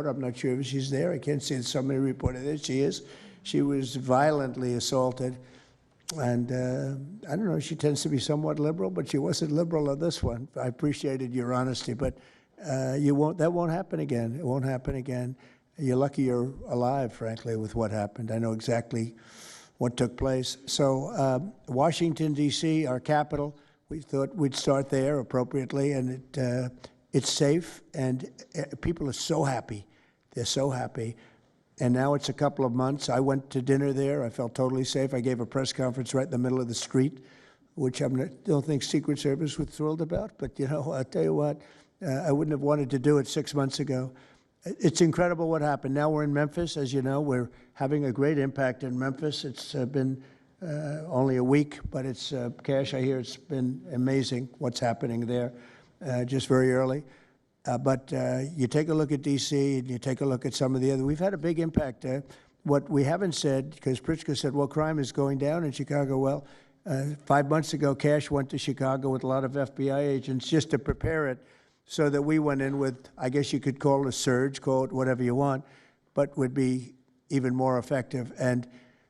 I'm not sure if she's there. I can't see somebody reported there. She is. She was violently assaulted. And I don't know, she tends to be somewhat liberal, but she wasn't liberal on this one. I appreciated your honesty, but that won't happen again. It won't happen again. You're lucky you're alive, frankly, with what happened. I know exactly what took place. So Washington, D.C., our capital, we thought we'd start there appropriately, and it's safe, and people are so happy. They're so happy. And now it's a couple of months. I went to dinner there. I felt totally safe. I gave a press conference right in the middle of the street, which I don't think Secret Service was thrilled about. But, you know, I'll tell you what, I wouldn't have wanted to do it 6 months ago. It's incredible what happened. Now we're in Memphis. As you know, we're having a great impact in Memphis. It's been only a week, but it's, Cash, I hear it's been amazing what's happening there, just very early. But you take a look at D.C. and you take a look at some of the other. We've had a big impact. What we haven't said, because Pritzker said, well, crime is going down in Chicago. Well, 5 months ago, Cash went to Chicago with a lot of FBI agents just to prepare it so that we went in with, I guess you could call it a surge, call it whatever you want, but would be even more effective. And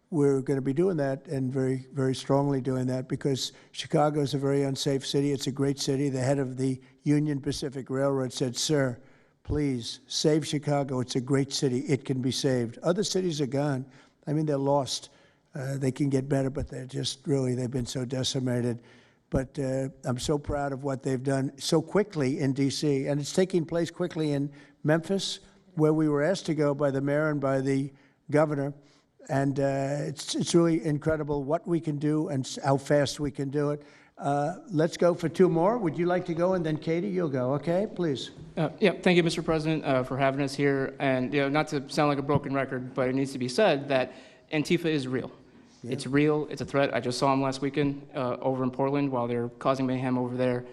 we're going to be doing that, and very, very strongly doing that, because Chicago is a very unsafe city. It's a great city. The head of the Union Pacific Railroad said, sir, please save Chicago. It's a great city. It can be saved. Other cities are gone. I mean, they're lost. They can get better, but they're just really, they've been so decimated. But I'm so proud of what they've done so quickly in D.C., and it's taking place quickly in Memphis, where we were asked to go by the mayor and by the governor. And it's really incredible what we can do and how fast we can do it. Let's go for two more. Would you like to go? And then Katie, you'll go. Okay, please. Yeah, thank you, Mr. President, for having us here. And not to sound like a broken record, but it needs to be said that Antifa is real. Yeah. It's real. It's a threat. I just saw them last weekend over in Portland while they're causing mayhem over there.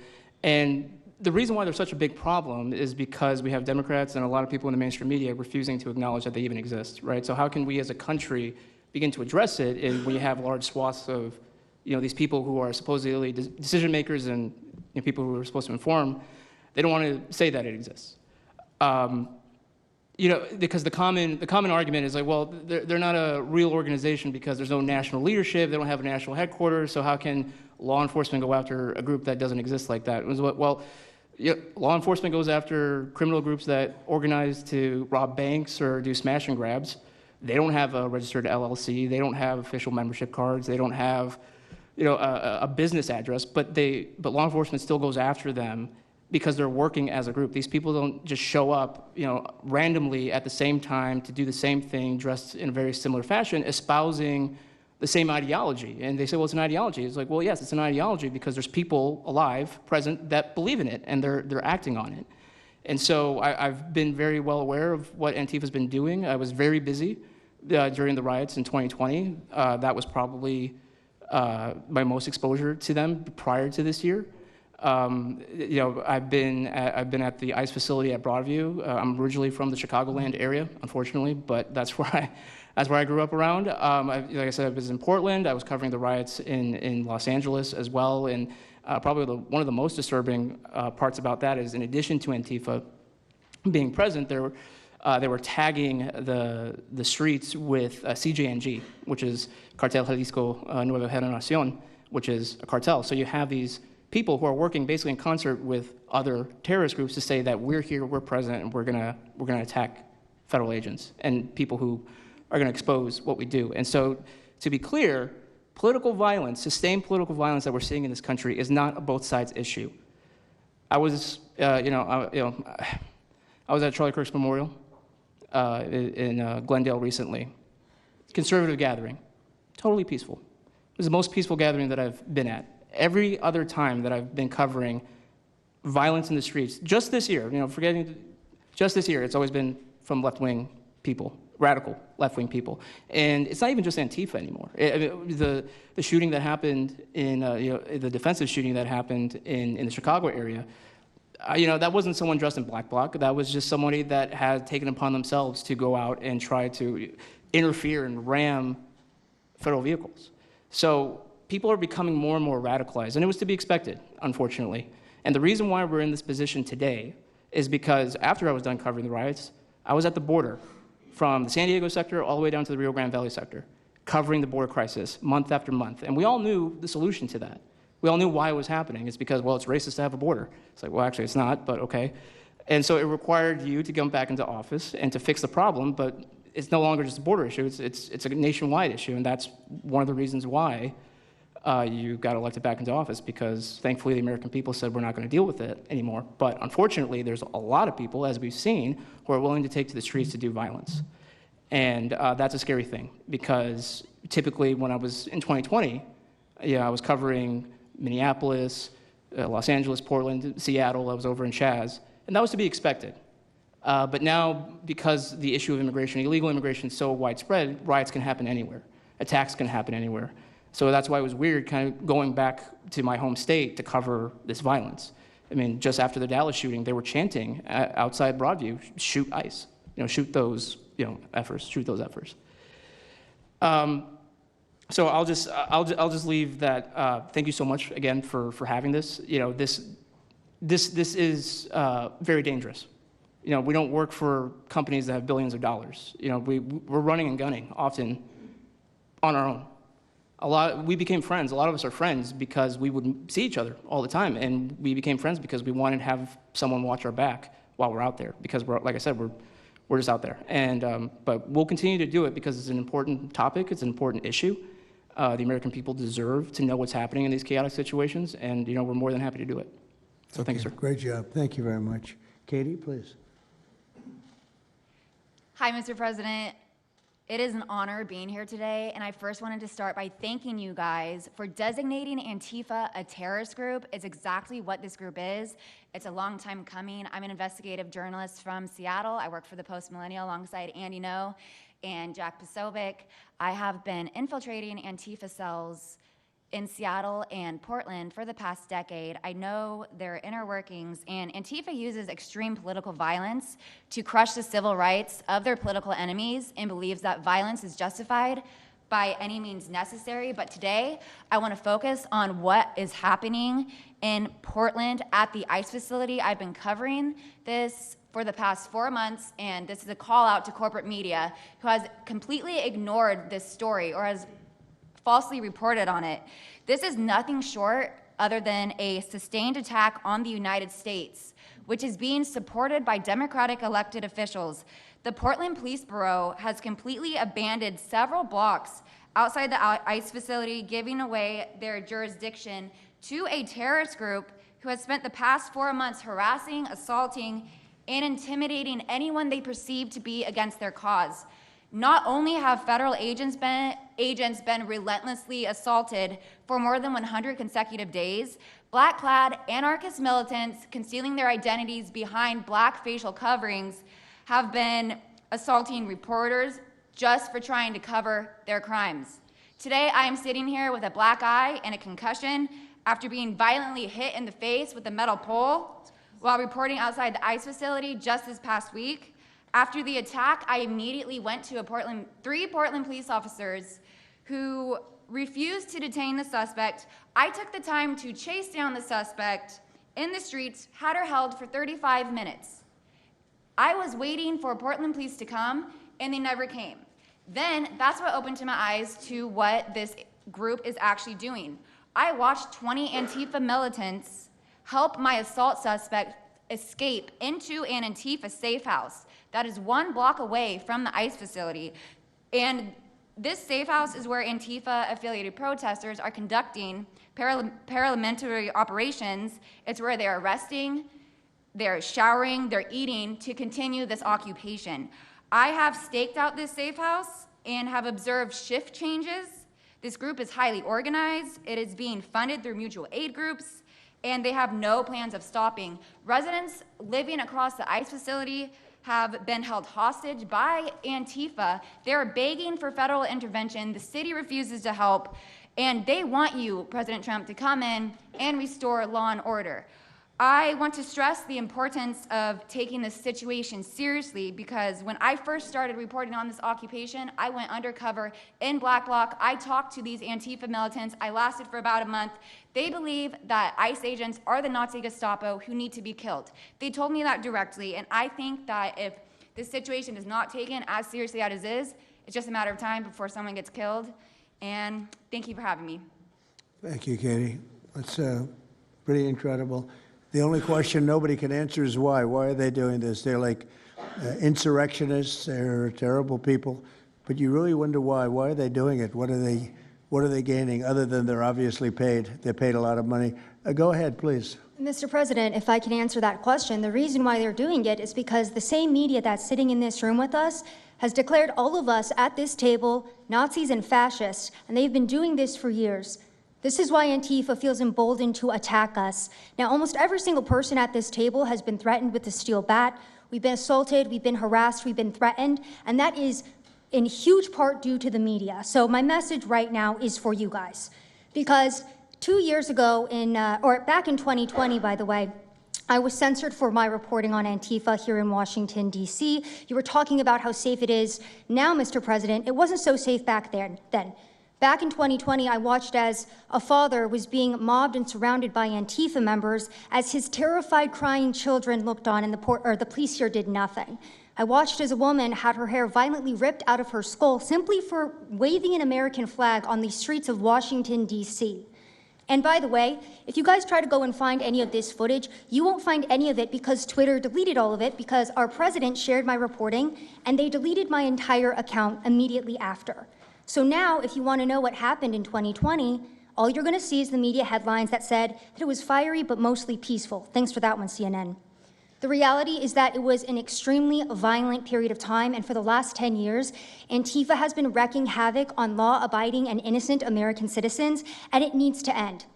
And the reason why they're such a big problem is because we have Democrats and a lot of people in the mainstream media refusing to acknowledge that they even exist, right? So how can we as a country begin to address it if we have large swaths of, these people who are supposedly decision makers and people who are supposed to inform, they don't want to say that it exists. Because the common argument is like, well, they're not a real organization because there's no national leadership, they don't have a national headquarters, so how can law enforcement go after a group that doesn't exist like that? Well, law enforcement goes after criminal groups that organize to rob banks or do smash and grabs. They don't have a registered LLC, they don't have official membership cards, they don't have a business address, but law enforcement still goes after them because they're working as a group. These people don't just show up, randomly at the same time to do the same thing, dressed in a very similar fashion, espousing the same ideology. And they say, well, it's an ideology. It's like, well, yes, it's an ideology because there's people alive, present, that believe in it, and they're acting on it. And so I've been very well aware of what Antifa's been doing. I was very busy during the riots in 2020. That was probably my most exposure to them prior to this year. I've been at the ICE facility at Broadview. I'm originally from the Chicagoland area, unfortunately, but that's where I grew up around. Like I said, I was in Portland. I was covering the riots in Los Angeles as well. And probably one of the most disturbing parts about that is, in addition to Antifa being present, they were tagging the streets with CJNG, which is Cartel Jalisco Nueva Generación, which is a cartel. So you have these people who are working basically in concert with other terrorist groups to say that we're here, we're present, and we're gonna attack federal agents and people who are gonna expose what we do. And so, to be clear, political violence, sustained political violence that we're seeing in this country is not a both sides issue. I was, I was at Charlie Kirk's memorial in Glendale recently. Conservative gathering, totally peaceful. It was the most peaceful gathering that I've been at. Every other time that I've been covering violence in the streets, just this year, just this year, it's always been from left-wing people, radical left-wing people. And it's not even just Antifa anymore. The shooting that happened in, the defensive shooting that happened in the Chicago area, that wasn't someone dressed in black bloc. That was just somebody that had taken upon themselves to go out and try to interfere and ram federal vehicles. So people are becoming more and more radicalized, and it was to be expected, unfortunately. And the reason why we're in this position today is because after I was done covering the riots, I was at the border from the San Diego sector all the way down to the Rio Grande Valley sector, covering the border crisis month after month. And we all knew the solution to that. We all knew why it was happening. It's because, well, it's racist to have a border. It's like, well, actually, it's not, but okay. And so it required you to come back into office and to fix the problem, but it's no longer just a border issue. It's a nationwide issue, and that's one of the reasons why you got elected back into office, because thankfully the American people said we're not going to deal with it anymore. But unfortunately, there's a lot of people, as we've seen, who are willing to take to the streets to do violence. And that's a scary thing, because typically when I was in 2020, I was covering Minneapolis, Los Angeles, Portland, Seattle. I was over in Chaz, and that was to be expected. But now, because the issue of immigration, illegal immigration, is so widespread, riots can happen anywhere. Attacks can happen anywhere. So that's why it was weird kind of going back to my home state to cover this violence. I mean, just after the Dallas shooting, they were chanting outside Broadview, shoot ICE, shoot those, efforts, shoot those efforts. So I'll just leave that. Thank you so much again for having this. This is very dangerous. We don't work for companies that have billions of dollars. We're running and gunning often on our own. We became friends. A lot of us are friends because we would see each other all the time, and we became friends because we wanted to have someone watch our back while we're out there. Because like I said, we're just out there. And but we'll continue to do it because it's an important topic. It's an important issue. The American people deserve to know what's happening in these chaotic situations, and we're more than happy to do it. So thank you, sir. Great job. Thank you very much. Katie, please. Hi, Mr. President. It is an honor being here today, and I first wanted to start by thanking you guys for designating Antifa a terrorist group. It's exactly what this group is. It's a long time coming. I'm an investigative journalist from Seattle. I work for the Post Millennial alongside Andy No and Jack Posobiec. I have been infiltrating Antifa cells in Seattle and Portland for the past decade. I know their inner workings, and Antifa uses extreme political violence to crush the civil rights of their political enemies and believes that violence is justified by any means necessary. But today, I want to focus on what is happening in Portland at the ICE facility. I've been covering this for the past 4 months, and this is a call out to corporate media who has completely ignored this story or has falsely reported on it. This is nothing short other than a sustained attack on the United States, which is being supported by Democratic elected officials. The Portland Police Bureau has completely abandoned several blocks outside the ICE facility, giving away their jurisdiction to a terrorist group who has spent the past 4 months harassing, assaulting, and intimidating anyone they perceive to be against their cause. Not only have federal agents been relentlessly assaulted for more than 100 consecutive days, black-clad anarchist militants concealing their identities behind black facial coverings have been assaulting reporters just for trying to cover their crimes. Today, I am sitting here with a black eye and a concussion after being violently hit in the face with a metal pole while reporting outside the ICE facility just this past week. After the attack, I immediately went to three Portland police officers who refused to detain the suspect. I took the time to chase down the suspect in the streets, had her held for 35 minutes. I was waiting for Portland police to come, and they never came. Then that's what opened to my eyes to what this group is actually doing. I watched 20 Antifa militants help my assault suspect escape into an Antifa safe house that is 1 block away from the ICE facility. And this safe house is where Antifa-affiliated protesters are conducting paramilitary operations. It's where they're arresting, they're showering, they're eating to continue this occupation. I have staked out this safe house and have observed shift changes. This group is highly organized. It is being funded through mutual aid groups, and they have no plans of stopping. Residents living across the ICE facility have been held hostage by Antifa. They're begging for federal intervention. The city refuses to help, and they want you, President Trump, to come in and restore law and order. I want to stress the importance of taking this situation seriously because when I first started reporting on this occupation, I went undercover in Black Bloc. I talked to these Antifa militants. I lasted for about a month. They believe that ICE agents are the Nazi Gestapo who need to be killed. They told me that directly, and I think that if this situation is not taken as seriously as it is, it's just a matter of time before someone gets killed. And thank you for having me. Thank you, Katie. That's pretty incredible. The only question nobody can answer is why. Why are they doing this? They're like insurrectionists. They're terrible people. But you really wonder why. Why are they doing it? What are they gaining other than they're obviously paid? They're paid a lot of money. Go ahead, please. Mr. President, if I can answer that question, the reason why they're doing it is because the same media that's sitting in this room with us has declared all of us at this table Nazis and fascists, and they've been doing this for years. This is why Antifa feels emboldened to attack us. Now, almost every single person at this table has been threatened with a steel bat. We've been assaulted, we've been harassed, we've been threatened, and that is in huge part due to the media. So my message right now is for you guys. Because 2 years ago, back in 2020, by the way, I was censored for my reporting on Antifa here in Washington, D.C. You were talking about how safe it is now, Mr. President. It wasn't so safe back then. Back in 2020, I watched as a father was being mobbed and surrounded by Antifa members as his terrified, crying children looked on and the police here did nothing. I watched as a woman had her hair violently ripped out of her skull simply for waving an American flag on the streets of Washington, D.C. And by the way, if you guys try to go and find any of this footage, you won't find any of it because Twitter deleted all of it because our president shared my reporting and they deleted my entire account immediately after. So now, if you want to know what happened in 2020, all you're going to see is the media headlines that said that it was fiery but mostly peaceful. Thanks for that one, CNN. The reality is that it was an extremely violent period of time, and for the last 10 years, Antifa has been wreaking havoc on law-abiding and innocent American citizens, and it needs to end.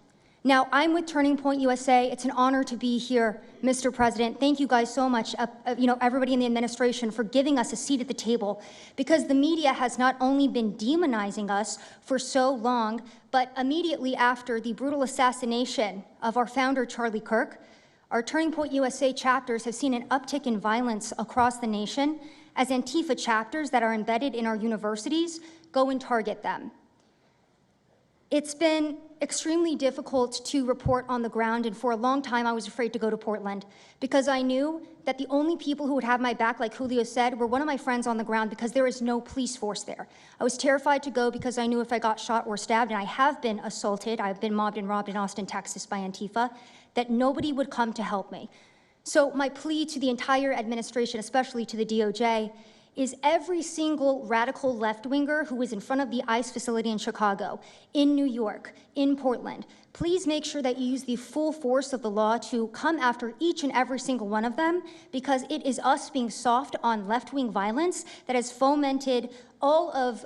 Now, I'm with Turning Point USA. It's an honor to be here, Mr. President. Thank you guys so much, everybody in the administration, for giving us a seat at the table, because the media has not only been demonizing us for so long, but immediately after the brutal assassination of our founder, Charlie Kirk, our Turning Point USA chapters have seen an uptick in violence across the nation as Antifa chapters that are embedded in our universities go and target them. It's been extremely difficult to report on the ground, and for a long time I was afraid to go to Portland because I knew that the only people who would have my back, like Julio said, were one of my friends on the ground because there is no police force there. I was terrified to go because I knew if I got shot or stabbed, and I have been assaulted, I've been mobbed and robbed in Austin, Texas by Antifa, that nobody would come to help me. So my plea to the entire administration, especially to the DOJ, is every single radical left-winger who is in front of the ICE facility in Chicago, in New York, in Portland, please make sure that you use the full force of the law to come after each and every single one of them, because it is us being soft on left-wing violence that has fomented all of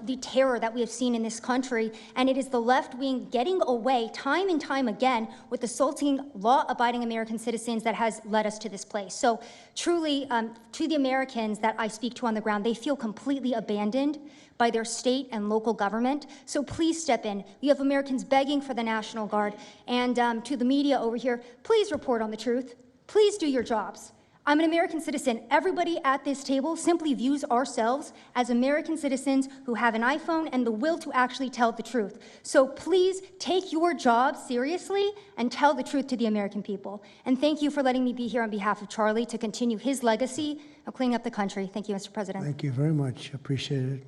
the terror that we have seen in this country, and it is the left wing getting away time and time again with assaulting law-abiding American citizens that has led us to this place. So truly, to the Americans that I speak to on the ground, they feel completely abandoned by their state and local government. So please step in. You have Americans begging for the National Guard, and to the media over here, please report on the truth. Please do your jobs. I'm an American citizen. Everybody at this table simply views ourselves as American citizens who have an iPhone and the will to actually tell the truth. So please take your job seriously and tell the truth to the American people. And thank you for letting me be here on behalf of Charlie to continue his legacy of cleaning up the country. Thank you, Mr. President. Thank you very much. Appreciate it.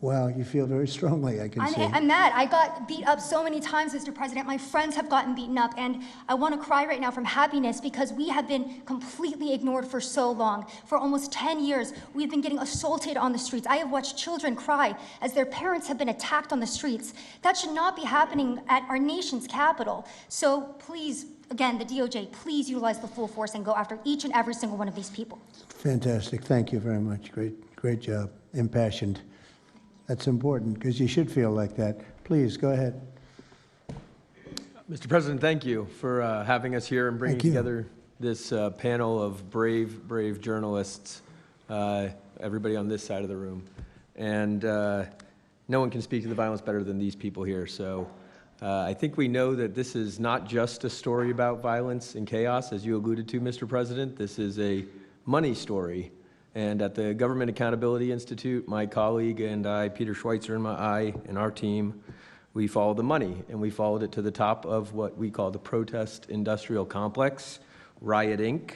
Wow, you feel very strongly, I can see. I'm mad. I got beat up so many times, Mr. President. My friends have gotten beaten up, and I want to cry right now from happiness because we have been completely ignored for so long. For almost 10 years, we've been getting assaulted on the streets. I have watched children cry as their parents have been attacked on the streets. That should not be happening at our nation's capital. So please, again, the DOJ, please utilize the full force and go after each and every single one of these people. Fantastic. Thank you very much. Great job. Impassioned. That's important, because you should feel like that. Please, go ahead. Mr. President, thank you for having us here and bringing together this panel of brave journalists, everybody on this side of the room. And no one can speak to the violence better than these people here. So I think we know that this is not just a story about violence and chaos, as you alluded to, Mr. President. This is a money story. And at the Government Accountability Institute, my colleague and I, Peter Schweitzer and our team, we followed the money, and we followed it to the top of what we call the protest industrial complex, Riot Inc.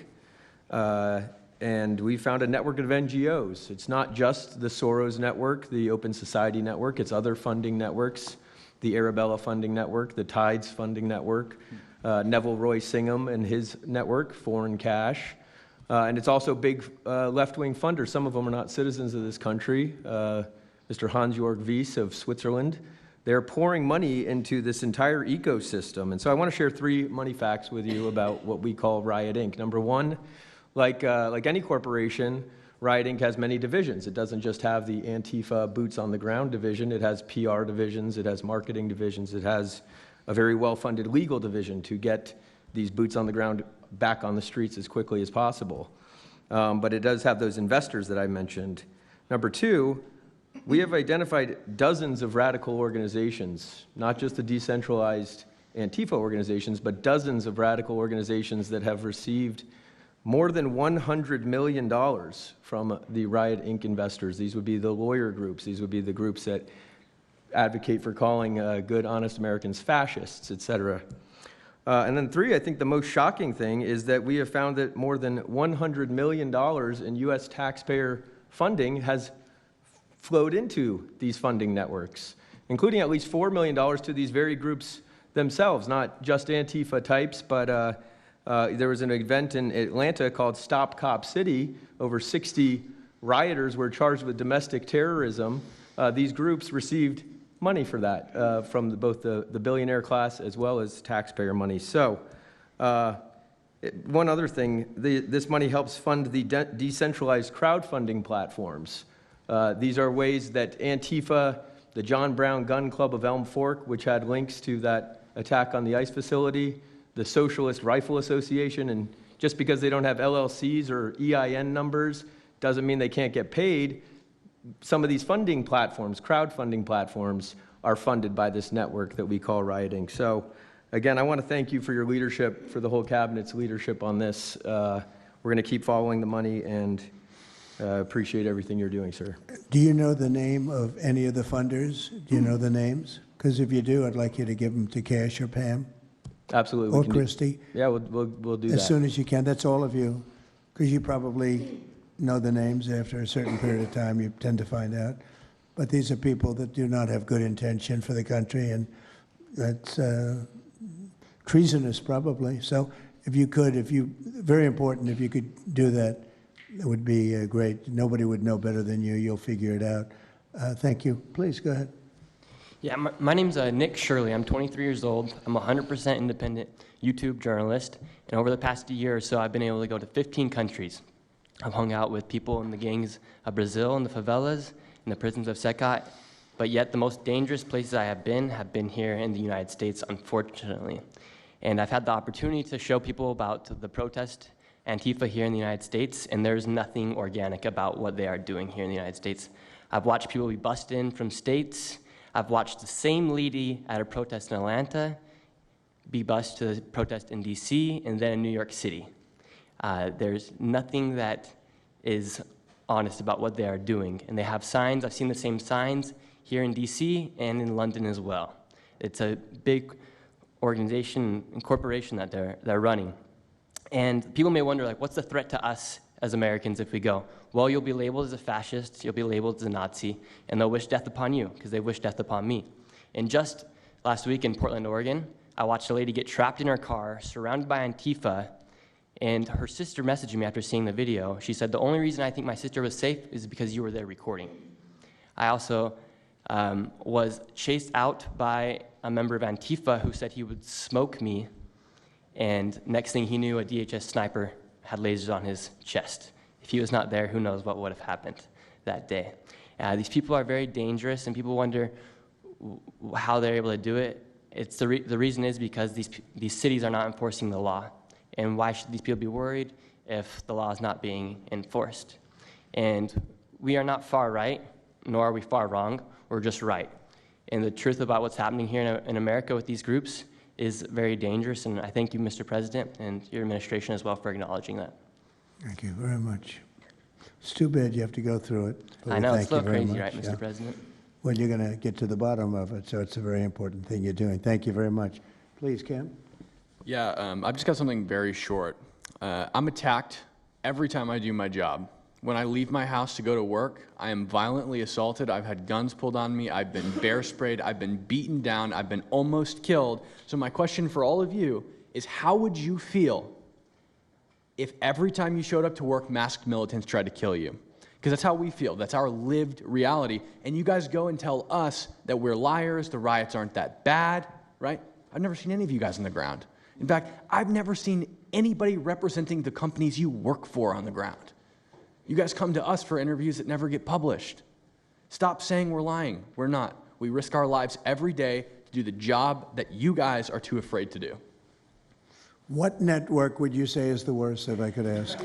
And we found a network of NGOs. It's not just the Soros network, the Open Society network, it's other funding networks, the Arabella funding network, the Tides funding network, Neville Roy Singham and his network, Foreign Cash. And it's also big left-wing funders. Some of them are not citizens of this country. Mr. Hans-Jörg Wyss of Switzerland. They're pouring money into this entire ecosystem. And so I want to share 3 money facts with you about what we call Riot Inc. Number 1, like any corporation, Riot Inc. has many divisions. It doesn't just have the Antifa boots on the ground division. It has PR divisions. It has marketing divisions. It has a very well-funded legal division to get these boots on the ground back on the streets as quickly as possible. But it does have those investors that I mentioned. Number 2, we have identified dozens of radical organizations, not just the decentralized Antifa organizations, but dozens of radical organizations that have received more than $100 million from the Riot Inc. investors. These would be the lawyer groups. These would be the groups that advocate for calling good, honest Americans fascists, et cetera. And then 3, I think the most shocking thing is that we have found that more than $100 million in U.S. taxpayer funding has flowed into these funding networks, including at least $4 million to these very groups themselves, not just Antifa types, but there was an event in Atlanta called Stop Cop City. Over 60 rioters were charged with domestic terrorism. These groups received money for that from both the billionaire class as well as taxpayer money. So one other thing, this money helps fund the decentralized crowdfunding platforms. These are ways that Antifa, the John Brown Gun Club of Elm Fork, which had links to that attack on the ICE facility, the Socialist Rifle Association, and just because they don't have LLCs or EIN numbers doesn't mean they can't get paid. Some of these funding platforms, crowdfunding platforms, are funded by this network that we call Riot Inc. So again, I want to thank you for your leadership, for the whole cabinet's leadership on this. We're going to keep following the money and appreciate everything you're doing, sir. Do you know the name of any of the funders? Do you know the names? Because if you do, I'd like you to give them to Cash or Pam. Absolutely. Or Christy. Yeah, we'll do that. As soon as you can. That's all of you. Because you probably know the names after a certain period of time. You tend to find out. But these are people that do not have good intention for the country, and that's treasonous probably. So if you could, very important, if you could do that, it would be great. Nobody would know better than you. You'll figure it out. Thank you. Please, go ahead. Yeah, my name's Nick Shirley. I'm 23 years old. I'm a 100% independent YouTube journalist. And over the past year or so, I've been able to go to 15 countries. I've hung out with people in the gangs of Brazil, in the favelas, in the prisons of Secot. But yet the most dangerous places I have been here in the United States, unfortunately. And I've had the opportunity to show people about the protest Antifa here in the United States, and there's nothing organic about what they are doing here in the United States. I've watched people be bussed in from states. I've watched the same lady at a protest in Atlanta be bused to the protest in DC and then in New York City. There's nothing that is honest about what they are doing. And they have signs. I've seen the same signs here in DC and in London as well. It's a big organization and corporation that they're running. And people may wonder, like, what's the threat to us as Americans if we go? Well, you'll be labeled as a fascist, you'll be labeled as a Nazi, and they'll wish death upon you, because they wish death upon me. And just last week in Portland, Oregon, I watched a lady get trapped in her car, surrounded by Antifa, and her sister messaged me after seeing the video. She said, the only reason I think my sister was safe is because you were there recording. I also was chased out by a member of Antifa who said he would smoke me, and next thing he knew, a DHS sniper had lasers on his chest. If he was not there, who knows what would have happened that day. These people are very dangerous, and people wonder how they're able to do it. The reason is because these cities are not enforcing the law. And why should these people be worried if the law is not being enforced? And we are not far right, nor are we far wrong. We're just right. And the truth about what's happening here in America with these groups is very dangerous. And I thank you, Mr. President, and your administration as well for acknowledging that. Thank you very much. It's too bad you have to go through it. But I know, thank it's a little you very crazy, much. right, Mr. President? Well, you're going to get to the bottom of it, so it's a very important thing you're doing. Thank you very much. Please, Cam. Yeah, I've just got something very short. I'm attacked every time I do my job. When I leave my house to go to work, I am violently assaulted. I've had guns pulled on me. I've been bear sprayed. I've been beaten down. I've been almost killed. So my question for all of you is, how would you feel if every time you showed up to work, masked militants tried to kill you? Because that's how we feel. That's our lived reality. And you guys go and tell us that we're liars, the riots aren't that bad, right? I've never seen any of you guys on the ground. In fact, I've never seen anybody representing the companies you work for on the ground. You guys come to us for interviews that never get published. Stop saying we're lying. We're not. We risk our lives every day to do the job that you guys are too afraid to do. What network would you say is the worst, if I could ask?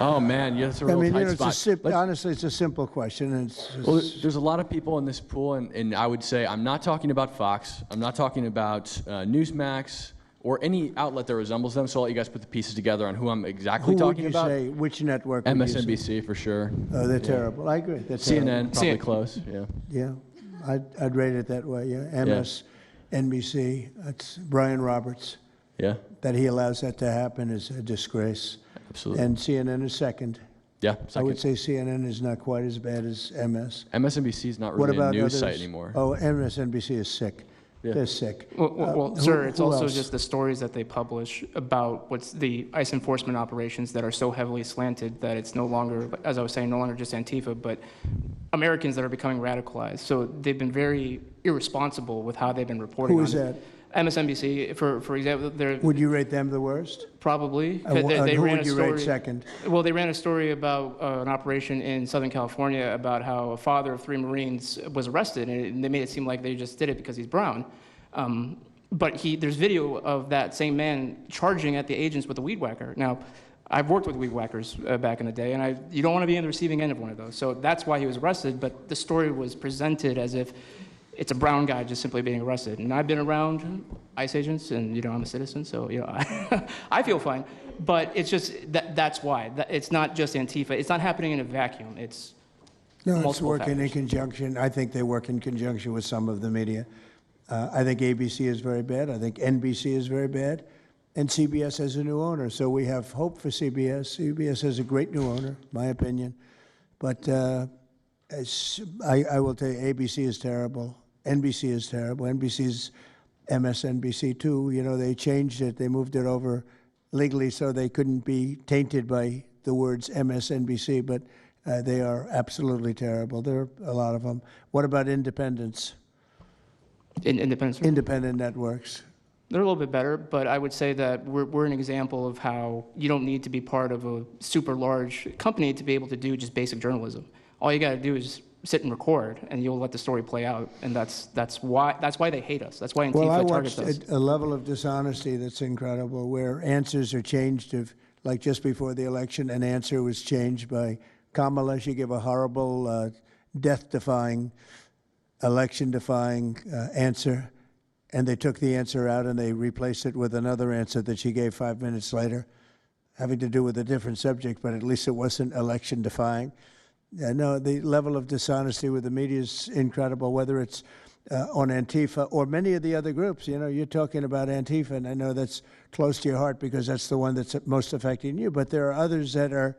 Oh, man, yeah, that's a real tight spot. Honestly, it's a simple question. And well, there's a lot of people in this pool, and I would say I'm not talking about Fox. I'm not talking about Newsmax or any outlet that resembles them, so I'll let you guys put the pieces together on who I'm exactly talking about. Who would you say, which network would you say? MSNBC, for sure. Oh, they're terrible. I agree. They're CNN, terrible. probably close, yeah. Yeah, I'd rate it that way, yeah. MSNBC, that's Brian Roberts. Yeah. That he allows that to happen is a disgrace. Absolutely. And CNN is second. Yeah, I would say CNN is not quite as bad as MS. MSNBC is not really a news site anymore. Oh, MSNBC is sick. Yeah. They're sick. Well, sir, it's who also else? just the stories that they publish about what's the ICE enforcement operations that are so heavily slanted that it's no longer, as I was saying, no longer just Antifa, but Americans that are becoming radicalized. So they've been very irresponsible with how they've been reporting on it. Who is that? MSNBC, for example, they're Would you rate them the worst? probably. Who would you rate second? Well, they ran a story about an operation in Southern California about how a father of 3 Marines was arrested, and they made it seem like they just did it because he's brown. But there's video of that same man charging at the agents with a weed whacker. Now, I've worked with weed whackers back in the day, and you don't want to be on the receiving end of one of those. So that's why he was arrested, but the story was presented as if it's a brown guy just simply being arrested. And I've been around ICE agents, and I'm a citizen, so I feel fine. But it's just that's why. It's not just Antifa. It's not happening in a vacuum. It's multiple working factors. in conjunction. I think they work in conjunction with some of the media. I think ABC is very bad. I think NBC is very bad. And CBS has a new owner, so we have hope for CBS. CBS has a great new owner, in my opinion. But I will tell you, ABC is terrible. NBC is terrible. NBC's MSNBC too. They changed it. They moved it over legally so they couldn't be tainted by the words MSNBC, but they are absolutely terrible. There are a lot of them. What about independents? Independent networks. They're a little bit better, but I would say that we're an example of how you don't need to be part of a super large company to be able to do just basic journalism. All you got to do is sit and record, and you'll let the story play out. And that's why they hate us. That's why Antifa targets us. Well, I watched a level of dishonesty that's incredible, where answers are changed. Like just before the election, an answer was changed by Kamala. She gave a horrible, death-defying, election-defying answer, and they took the answer out and they replaced it with another answer that she gave 5 minutes later, having to do with a different subject, but at least it wasn't election-defying. No, the level of dishonesty with the media is incredible, whether it's on Antifa or many of the other groups. You're talking about Antifa, and I know that's close to your heart because that's the one that's most affecting you, but there are others that are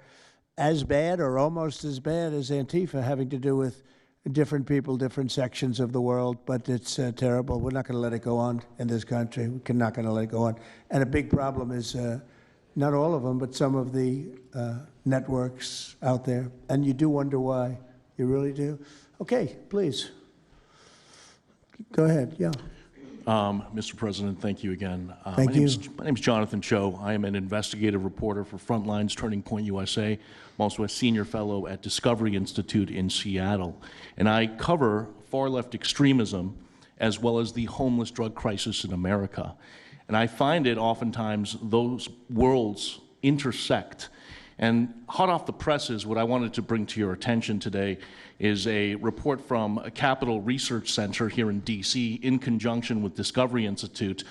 as bad or almost as bad as Antifa, having to do with different people, different sections of the world, but it's terrible. We're not going to let it go on in this country. We're not going to let it go on. And a big problem is not all of them, but some of the networks out there. And you do wonder why. You really do. Okay, please. Go ahead, yeah. Mr. President, thank you again. Thank you. My name is Jonathan Cho. I am an investigative reporter for Frontlines Turning Point USA. I'm also a senior fellow at Discovery Institute in Seattle. And I cover far-left extremism as well as the homeless drug crisis in America. And I find it oftentimes those worlds intersect. And hot off the presses, what I wanted to bring to your attention today is a report from a Capital Research Center here in D.C. in conjunction with Discovery Institute.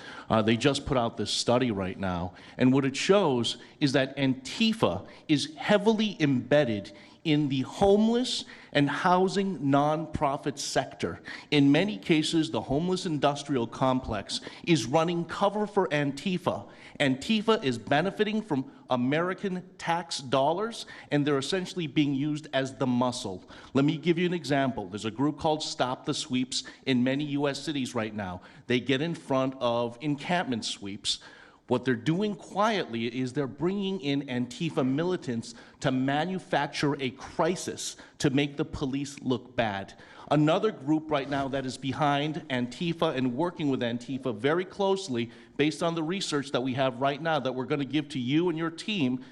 They just put out this study right now, and what it shows is that Antifa is heavily embedded in the homeless and housing nonprofit sector. In many cases, the homeless industrial complex is running cover for Antifa. Antifa is benefiting from American tax dollars, and they're essentially being used as the muscle. Let me give you an example. There's a group called Stop the Sweeps in many U.S. cities right now. They get in front of encampment sweeps. What they're doing quietly is they're bringing in Antifa militants to manufacture a crisis to make the police look bad. Another group right now that is behind Antifa and working with Antifa very closely, based on the research that we have right now that we're going to give to you and your team,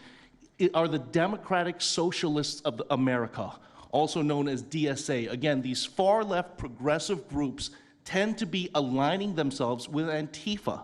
are the Democratic Socialists of America, also known as DSA. Again, these far-left progressive groups tend to be aligning themselves with Antifa.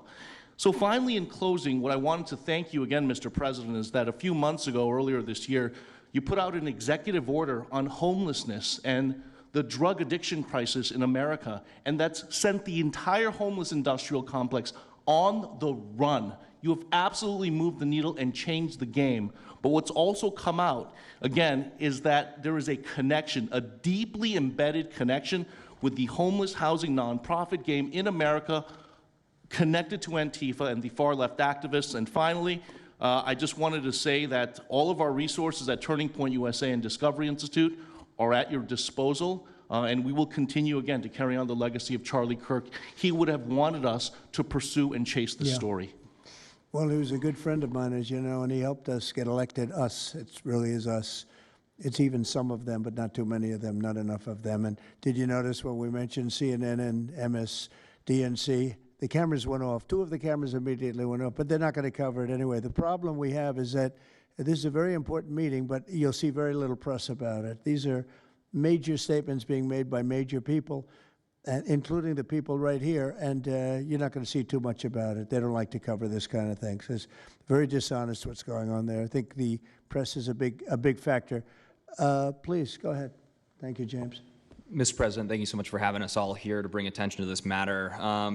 So finally, in closing, what I wanted to thank you again, Mr. President, is that a few months ago, earlier this year, you put out an executive order on homelessness and the drug addiction crisis in America, and that's sent the entire homeless industrial complex on the run. You have absolutely moved the needle and changed the game. But what's also come out, again, is that there is a connection, a deeply embedded connection with the homeless housing nonprofit game in America, connected to Antifa and the far-left activists. And finally, I just wanted to say that all of our resources at Turning Point USA and Discovery Institute are at your disposal, and we will continue, again, to carry on the legacy of Charlie Kirk. He would have wanted us to pursue and chase the story. Well, he was a good friend of mine, as you know, and he helped us get elected. Us, it really is us. It's even some of them, but not too many of them, not enough of them. And did you notice when we mentioned CNN and MSDNC, the cameras went off. 2 of the cameras immediately went off, but they're not going to cover it anyway. The problem we have is that this is a very important meeting, but you'll see very little press about it. These are major statements being made by major people, including the people right here, and you're not going to see too much about it. They don't like to cover this kind of thing. So it's very dishonest what's going on there. I think the press is a big factor. Please, go ahead. Thank you, James. Mr. President, thank you so much for having us all here to bring attention to this matter.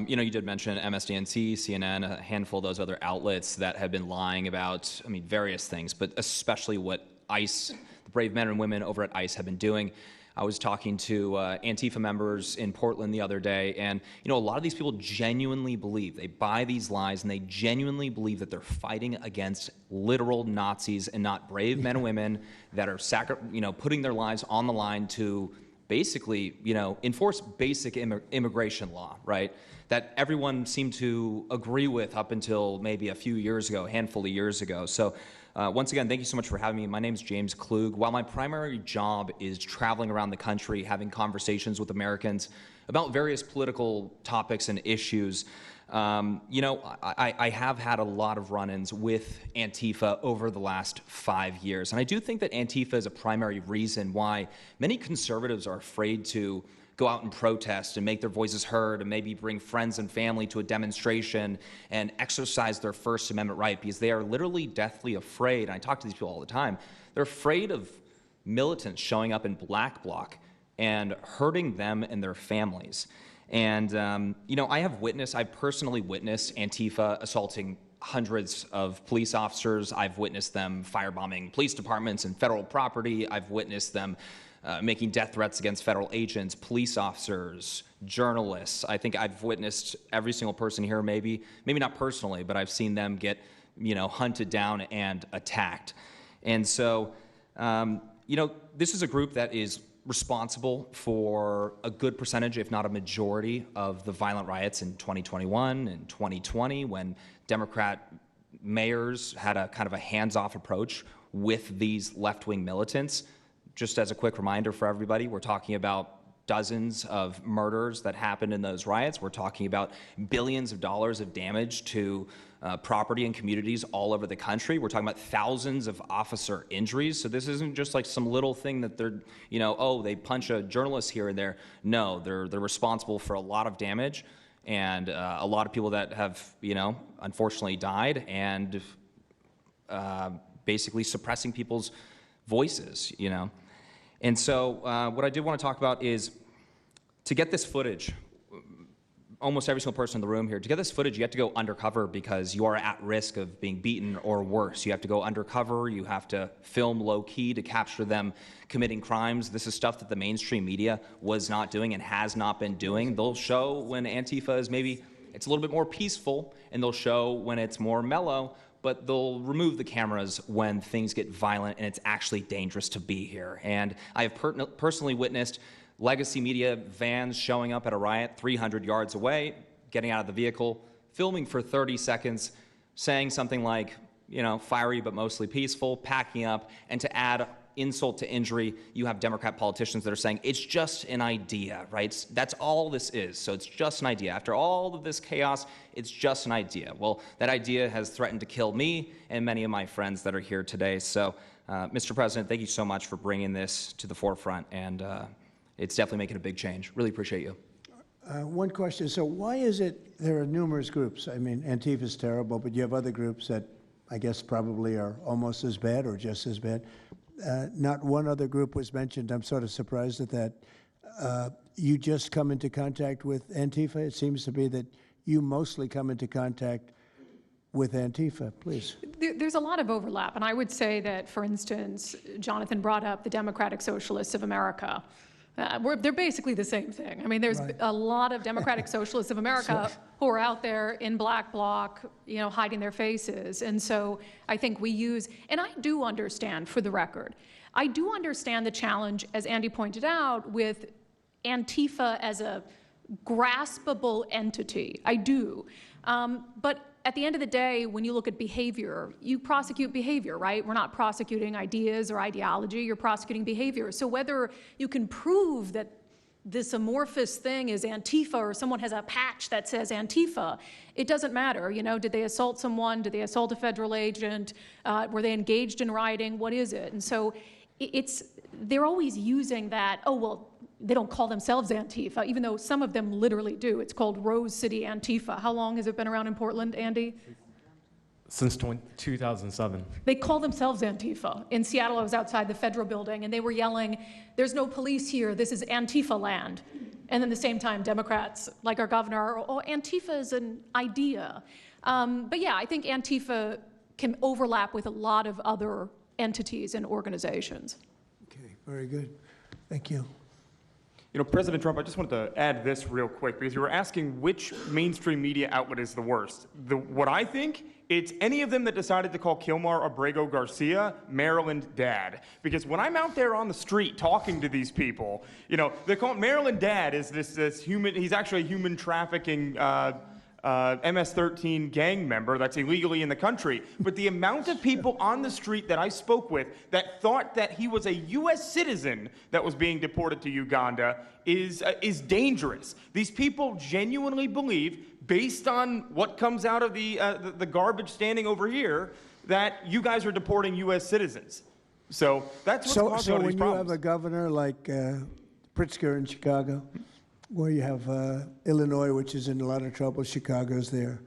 You know, you did mention MSDNC, CNN, a handful of those other outlets that have been lying about, I mean, various things, but especially what ICE, the brave men and women over at ICE have been doing. I was talking to Antifa members in Portland the other day, and you know, a lot of these people genuinely believe, they buy these lies, and they genuinely believe that they're fighting against literal Nazis and not brave men and women that are putting their lives on the line to basically, you know, enforce basic immigration law, right? That everyone seemed to agree with up until maybe a few years ago, a handful of years ago. So once again, thank you so much for having me. My name is James Klug. While my primary job is traveling around the country, having conversations with Americans about various political topics and issues, you know, I have had a lot of run-ins with Antifa over the last 5 years. And I do think that Antifa is a primary reason why many conservatives are afraid to go out and protest and make their voices heard and maybe bring friends and family to a demonstration and exercise their First Amendment right, because they are literally deathly afraid. And I talk to these people all the time. They're afraid of militants showing up in black bloc and hurting them and their families. And, you know, I've personally witnessed Antifa assaulting hundreds of police officers. I've witnessed them firebombing police departments and federal property. I've witnessed them making death threats against federal agents, police officers, journalists. I think I've witnessed every single person here, maybe not personally, but I've seen them get, you know, hunted down and attacked. And so, you know, this is a group that is responsible for a good percentage, if not a majority, of the violent riots in 2021 and 2020, when Democrat mayors had a kind of a hands-off approach with these left-wing militants. Just as a quick reminder for everybody, we're talking about dozens of murders that happened in those riots. We're talking about billions of dollars of damage to property and communities all over the country. We're talking about thousands of officer injuries. So this isn't just like some little thing that they're, you know, oh, they punch a journalist here and there. No, they're responsible for a lot of damage and a lot of people that have, you know, unfortunately died and basically suppressing people's voices, you know. And so what I did want to talk about is, to get this footage, almost every single person in the room here, to get this footage, you have to go undercover because you are at risk of being beaten or worse. You have to go undercover, you have to film low-key to capture them committing crimes. This is stuff that the mainstream media was not doing and has not been doing. They'll show when Antifa is maybe, it's a little bit more peaceful, and they'll show when it's more mellow, but they'll remove the cameras when things get violent and it's actually dangerous to be here. And I have personally witnessed legacy media vans showing up at a riot 300 yards away, getting out of the vehicle, filming for 30 seconds, saying something like, you know, fiery but mostly peaceful, packing up, and to add insult to injury, you have Democrat politicians that are saying, it's just an idea, right? That's all this is, so it's just an idea. After all of this chaos, it's just an idea. Well, that idea has threatened to kill me and many of my friends that are here today. So, Mr. President, thank you so much for bringing this to the forefront, and it's definitely making a big change. Really appreciate you. One question. So why is it there are numerous groups? I mean, Antifa is terrible, but you have other groups that I guess probably are almost as bad or just as bad. Not one other group was mentioned. I'm sort of surprised at that. You just come into contact with Antifa? It seems to be that you mostly come into contact with Antifa. Please. There's a lot of overlap, and I would say that, for instance, Jonathan brought up the Democratic Socialists of America. They're basically the same thing. I mean, there's a lot of Democratic Socialists of America who are out there in black bloc, you know, hiding their faces. And so I think we use, and I do understand, for the record, I do understand the challenge, as Andy pointed out, with Antifa as a graspable entity. I do. But at the end of the day, when you look at behavior, you prosecute behavior, right? We're not prosecuting ideas or ideology, you're prosecuting behavior. So whether you can prove that this amorphous thing is Antifa or someone has a patch that says Antifa, it doesn't matter. You know, did they assault someone? Did they assault a federal agent? Were they engaged in rioting? What is it? And so they're always using that, oh, well, they don't call themselves Antifa, even though some of them literally do. It's called Rose City Antifa. How long has it been around in Portland, Andy? Since 2007. They call themselves Antifa. In Seattle, I was outside the federal building, and they were yelling, there's no police here, this is Antifa land. And then at the same time, Democrats, like our governor, oh, Antifa is an idea. But yeah, I think Antifa can overlap with a lot of other entities and organizations. Okay, very good. Thank you. You know, President Trump, I just wanted to add this real quick, because you were asking which mainstream media outlet is the worst. What I think, it's any of them that decided to call Kilmar Abrego Garcia Maryland Dad. Because when I'm out there on the street talking to these people, you know, they call Maryland Dad is this human, he's actually a human trafficking MS-13 gang member that's illegally in the country. But the amount of people on the street that I spoke with that thought that he was a U.S. citizen that was being deported to Uganda is dangerous. These people genuinely believe, based on what comes out of the garbage standing over here, that you guys are deporting U.S. citizens. So that's what's causing all these problems. So when you have a governor like Pritzker in Chicago, where you have Illinois, which is in a lot of trouble, Chicago's there,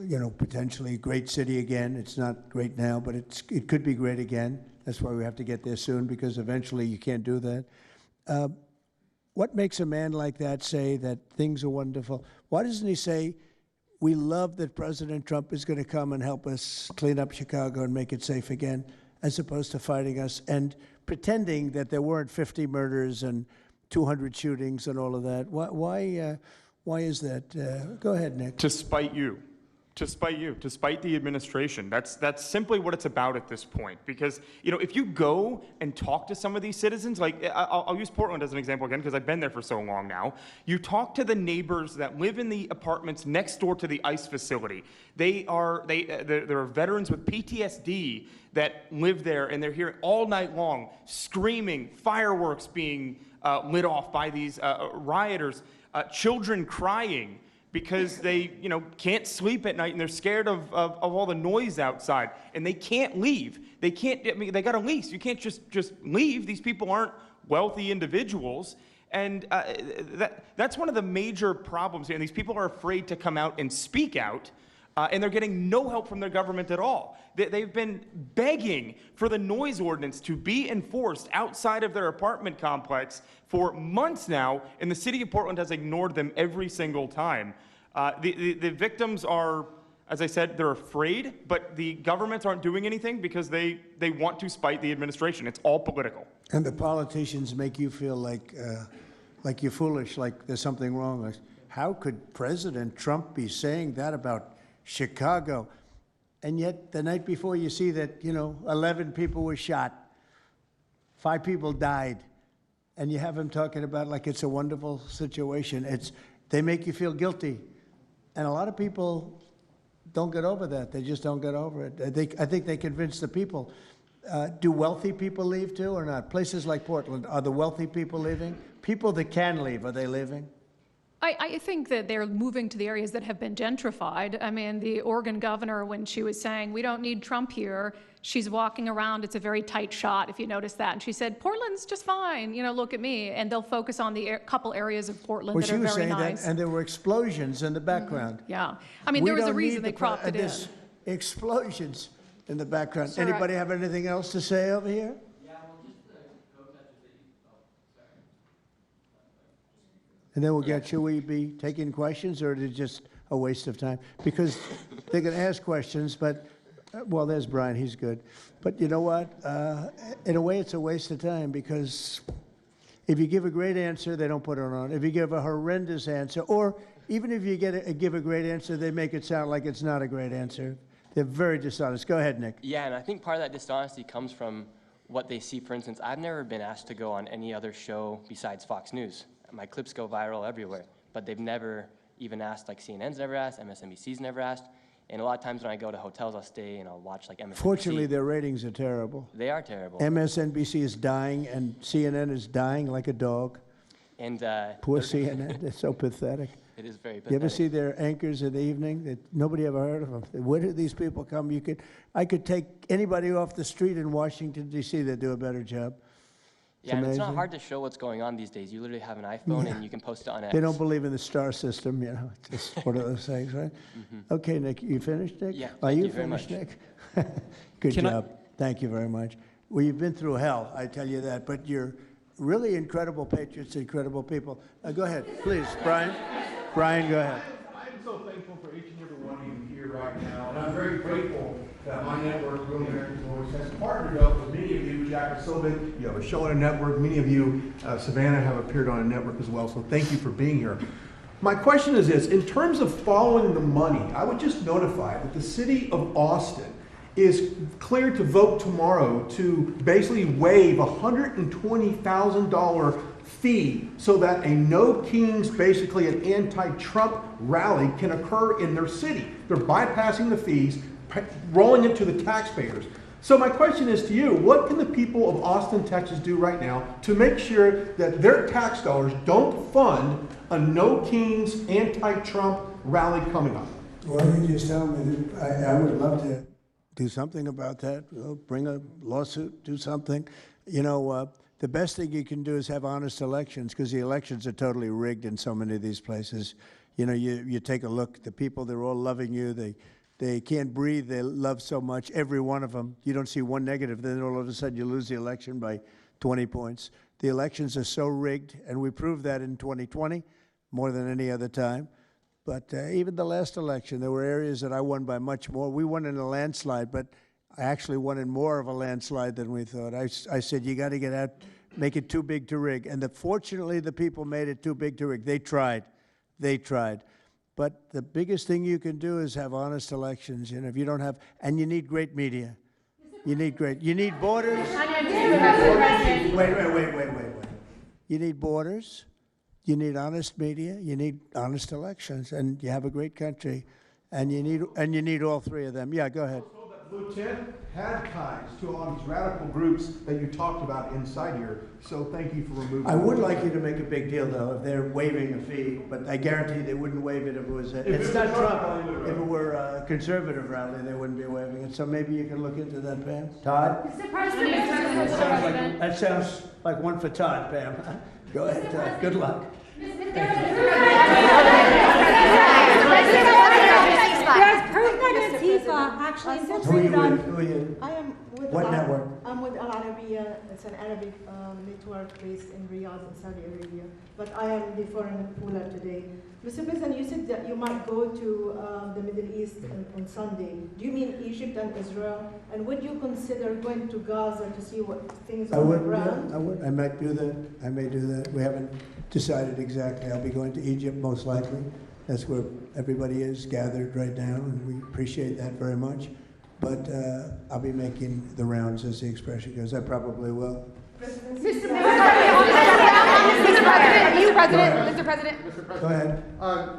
you know, potentially a great city again. It's not great now, but it could be great again. That's why we have to get there soon, because eventually you can't do that. What makes a man like that say that things are wonderful? Why doesn't he say, we love that President Trump is going to come and help us clean up Chicago and make it safe again, as opposed to fighting us and pretending that there weren't 50 murders and 200 shootings and all of that? Why is that? Go ahead, Nick. To spite you. To spite you. To spite the administration. That's simply what it's about at this point. Because, you know, if you go and talk to some of these citizens, like I'll use Portland as an example again, because I've been there for so long now. You talk to the neighbors that live in the apartments next door to the ICE facility. There are veterans with PTSD that live there, and they're here all night long, screaming, fireworks being lit off by these rioters, children crying because they, you know, can't sleep at night and they're scared of all the noise outside, and they can't leave. They can't. I mean, they got a lease. You can't just leave. These people aren't wealthy individuals, and that's one of the major problems here. And these people are afraid to come out and speak out And they're getting no help from their government at all. They've been begging for the noise ordinance to be enforced outside of their apartment complex for months now, and the city of Portland has ignored them every single time. The victims are, as I said, they're afraid, but the governments aren't doing anything because they want to spite the administration. It's all political. And the politicians make you feel like you're foolish, like there's something wrong. Like, how could President Trump be saying that about Chicago? And yet the night before you see that, 11 people were shot, 5 people died, and you have him talking about like it's a wonderful situation. They make you feel guilty. And a lot of people don't get over that. They just don't get over it. I think they convince the people. Do wealthy people leave too or not? Places like Portland, are the wealthy people leaving? People that can leave, are they leaving? I think that they're moving to the areas that have been gentrified. I mean, the Oregon governor, when she was saying, we don't need Trump here, she's walking around, it's a very tight shot, if you notice that. And she said, Portland's just fine, look at me. And they'll focus on the couple areas of Portland that are very nice. Well, she was saying that, and there were explosions in the background. Yeah. I mean, there was a reason they cropped it in. Explosions in the background. Sir, Anybody have anything else to say over here? And then should we be taking questions, or is it just a waste of time? Because they're going to ask questions, but, well, there's Brian, he's good. But you know what? In a way, it's a waste of time, because if you give a great answer, they don't put it on. If you give a horrendous answer, or even if you give a great answer, they make it sound like it's not a great answer. They're very dishonest. Go ahead, Nick. Yeah, and I think part of that dishonesty comes from what they see. For instance, I've never been asked to go on any other show besides Fox News. My clips go viral everywhere, but they've never even asked, like CNN's never asked, MSNBC's never asked, and a lot of times when I go to hotels, I'll stay and I'll watch like MSNBC. Fortunately, their ratings are terrible. They are terrible. MSNBC is dying, and CNN is dying like a dog. And poor CNN, it's so pathetic. It is very pathetic. You ever see their anchors in the evening? That nobody ever heard of them. Where did these people come? I could take anybody off the street in Washington, D.C. that do a better job. Yeah, and it's not hard to show what's going on these days. You literally have an iPhone and you can post it on X. They don't believe in the star system, It's just one of those things, right? Okay, Nick, you finished, Nick? Yeah, Are you very finished, much. Nick? Good job. Thank you very much. Well, you've been through hell, I tell you that, but you're really incredible patriots, incredible people. Go ahead, please, Brian. Brian, go ahead. I'm so thankful for each and every one of you here right now, and I'm very grateful that my network, Real American Voice, has partnered up with many of you. Jack and Sylvan, you have a show on a network. Many of you, Savannah, have appeared on a network as well, so thank you for being here. My question is this: in terms of following the money, I would just notify that the city of Austin is cleared to vote tomorrow to basically waive a $120,000 fee so that a No Kings, basically an anti-Trump rally, can occur in their city. They're bypassing the fees, rolling it to the taxpayers. So my question is to you: what can the people of Austin, Texas do right now to make sure that their tax dollars don't fund a No Kings anti-Trump rally coming up? Well, you just tell me that I would love to do something about that. Bring a lawsuit, do something. The best thing you can do is have honest elections, because the elections are totally rigged in so many of these places. You take a look, the people, they're all loving you. They can't breathe. They love so much, every one of them. You don't see one negative. Then all of a sudden you lose the election by 20 points. The elections are so rigged, and we proved that in 2020 more than any other time. But even the last election, there were areas that I won by much more. We won in a landslide, but I actually won in more of a landslide than we thought. I said, you got to get out, make it too big to rig. And fortunately, the people made it too big to rig. They tried. But the biggest thing you can do is have honest elections. If you don't have, and you need great media. You need borders. Wait. You need borders. You need honest media. You need honest elections, and you have a great country, and you need all three of them. Yeah, go ahead. Blue Tent had ties to all these radical groups that you talked about inside here. So thank you for removing. I would like you to make a big deal, though, if they're waiving a fee, but I guarantee they wouldn't waive it if it was. It's not Trump. If it were a conservative rally, they wouldn't be waiving it. So maybe you can look into that, Pam. Todd. That sounds like one for Todd, Pam. Go ahead, Todd. Good luck. There's proof Antifa actually Who are infiltrated you on. with? Who are you? I am with What network? I'm with Al Arabiya. It's an Arabic network based in Riyadh in Saudi Arabia. But I am the foreign ruler today. Mr. President, you said that you might go to the Middle East on Sunday. Do you mean Egypt and Israel? And would you consider going to Gaza to see what things I on the would, ground? yeah, I would. I might do that. I may do that. We haven't decided exactly. I'll be going to Egypt most likely. That's where everybody is gathered right now, and we appreciate that very much. But I'll be making the rounds, as the expression goes. I probably will. Mr. President. Go ahead.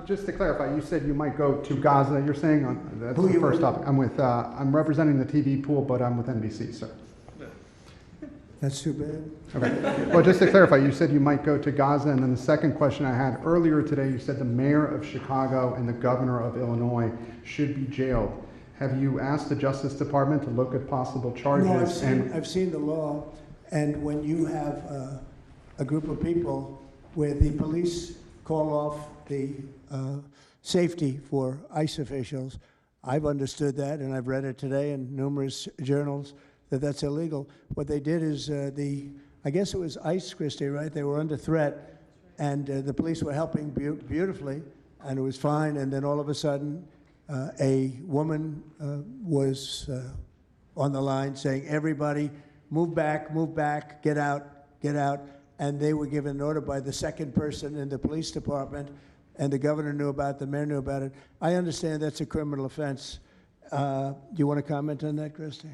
Just to clarify, you said you might go to Gaza. You're saying that's Who the you first with? topic. I'm representing the TV pool, but I'm with NBC, sir. That's too bad. Okay. Well, just to clarify, you said you might go to Gaza, and then the second question I had earlier today, you said the mayor of Chicago and the governor of Illinois should be jailed. Have you asked the Justice Department to look at possible charges? No, I've seen the law, and when you have a group of people where the police call off the safety for ICE officials, I've understood that, and I've read it today in numerous journals, that that's illegal. What they did is I guess it was ICE, Christie, right? They were under threat, and the police were helping beautifully, and it was fine, and then all of a sudden, a woman was on the line saying, everybody, move back, get out, and they were given an order by the second person in the police department, and the governor knew about it, the mayor knew about it. I understand that's a criminal offense. Do you want to comment on that, Christie?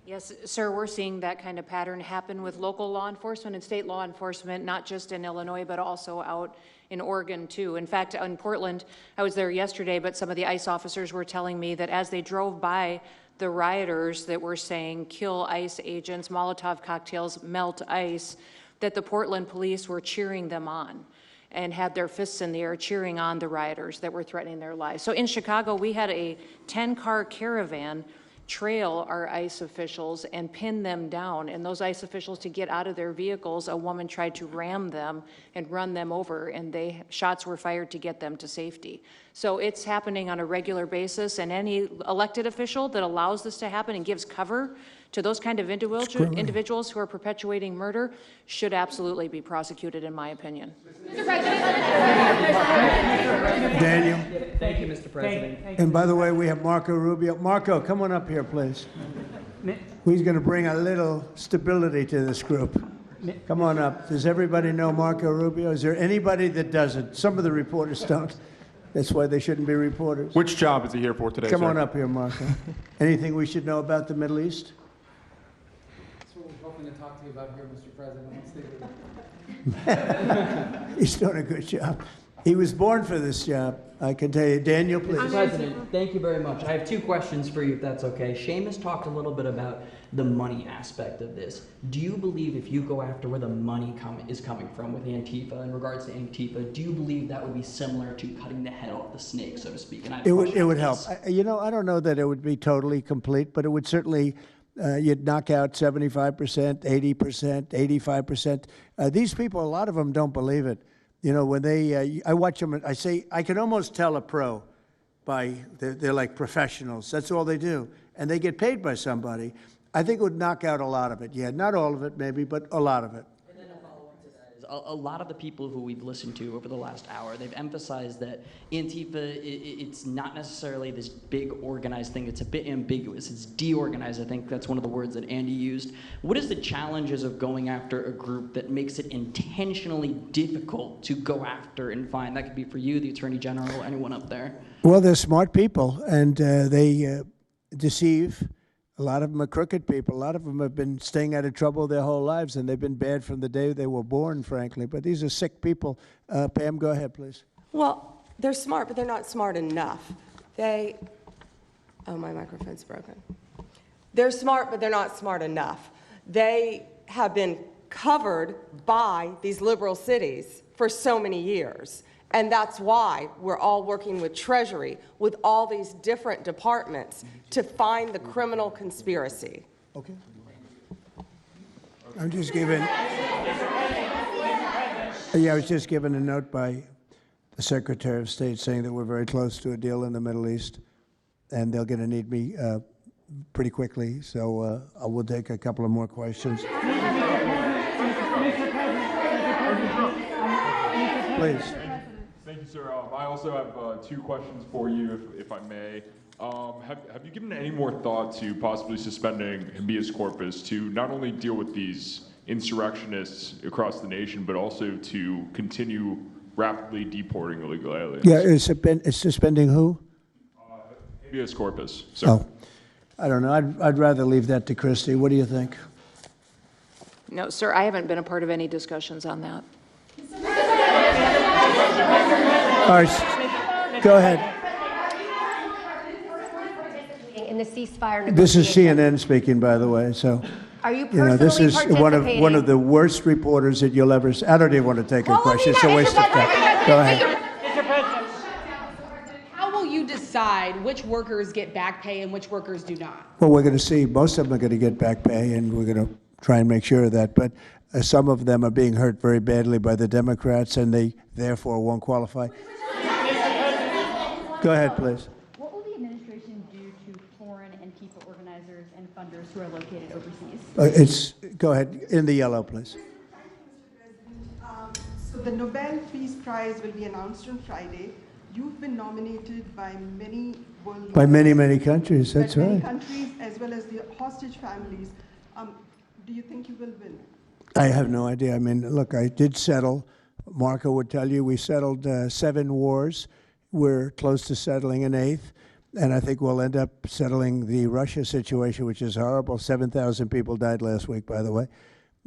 Yes, sir, we're seeing that kind of pattern happen with local law enforcement and state law enforcement, not just in Illinois, but also out in Oregon, too. In fact, in Portland, I was there yesterday, but some of the ICE officers were telling me that as they drove by the rioters that were saying, kill ICE agents, Molotov cocktails, melt ICE, that the Portland police were cheering them on and had their fists in the air cheering on the rioters that were threatening their lives. So in Chicago, we had a 10-car caravan trail our ICE officials and pin them down. And those ICE officials, to get out of their vehicles, a woman tried to ram them and run them over, and shots were fired to get them to safety. So it's happening on a regular basis, and any elected official that allows this to happen and gives cover to those kind of individuals who are perpetuating murder should absolutely be prosecuted, in my opinion. Daniel? Thank you, Mr. President. And by the way, we have Marco Rubio. Marco, come on up here, please. He's going to bring a little stability to this group. Come on up. Does everybody know Marco Rubio? Is there anybody that doesn't? Some of the reporters don't. That's why they shouldn't be reporters. Which job is he here for today, Come sir? on up here, Marco. Anything we should know about the Middle East? That's what we're hoping to talk to you about here, Mr. President. He's doing a good job. He was born for this job, I can tell you. Daniel, please. Mr. President, thank you very much. I have two questions for you, if that's okay. Seamus talked a little bit about the money aspect of this. Do you believe if you go after where the money is coming from with Antifa, in regards to Antifa, do you believe that would be similar to cutting the head off the snake, so to speak? And I have a question It on would this. help. I don't know that it would be totally complete, but it would certainly, you'd knock out 75%, 80%, 85%. These people, a lot of them don't believe it. You know, when I watch them, I say, I can almost tell a pro they're like professionals. That's all they do. And they get paid by somebody. I think it would knock out a lot of it. Yeah, not all of it maybe, but a lot of it. And then a follow-up to that is a lot of the people who we've listened to over the last hour, they've emphasized that Antifa, it's not necessarily this big organized thing. It's a bit ambiguous. It's deorganized. I think that's one of the words that Andy used. What is the challenges of going after a group that makes it intentionally difficult to go after and find? That could be for you, the Attorney General, anyone up there. Well, they're smart people, and they deceive. A lot of them are crooked people. A lot of them have been staying out of trouble their whole lives, and they've been bad from the day they were born, frankly. But these are sick people. Pam, go ahead, please. Well, they're smart, but they're not smart enough. Oh, my microphone's broken. They're smart, but they're not smart enough. They have been covered by these liberal cities for so many years. And that's why we're all working with Treasury, with all these different departments, to find the criminal conspiracy. Okay. I'm just giving. I was just given a note by the Secretary of State saying that we're very close to a deal in the Middle East. and they're going to need me pretty quickly, so I will take a couple of more questions. Please. Thank you, sir. I also have 2 questions for you, if I may. Have you given any more thought to possibly suspending habeas corpus to not only deal with these insurrectionists across the nation, but also to continue rapidly deporting illegal aliens? Yeah, it's suspending who? Habeas corpus, sir. Oh, I don't know. I'd rather leave that to Christie. What do you think? No, sir, I haven't been a part of any discussions on that. All right, go ahead. In the ceasefire This is negotiations. CNN speaking, by the way, so. Are you This personally is one participating? of the worst reporters that you'll ever see. I don't even want to take a question. It's a waste of time. Go ahead. Mr. President, how will you decide which workers get back pay and which workers do not? Well, we're going to see. Most of them are going to get back pay, and we're going to try and make sure of that. But some of them are being hurt very badly by the Democrats, and they therefore won't qualify. Go ahead, please. What will the administration do to foreign Antifa organizers and funders who are located overseas? Go ahead. In the yellow, please. So the Nobel Peace Prize will be announced on Friday. You've been nominated by many world By many, leaders, many countries. That's by many right. countries as well as the hostage families. Do you think you will win? I have no idea. I mean, look, I did settle. Marco would tell you we settled 7 wars. We're close to settling an 8th. And I think we'll end up settling the Russia situation, which is horrible. 7,000 people died last week, by the way,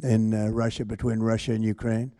in Russia, between Russia and Ukraine.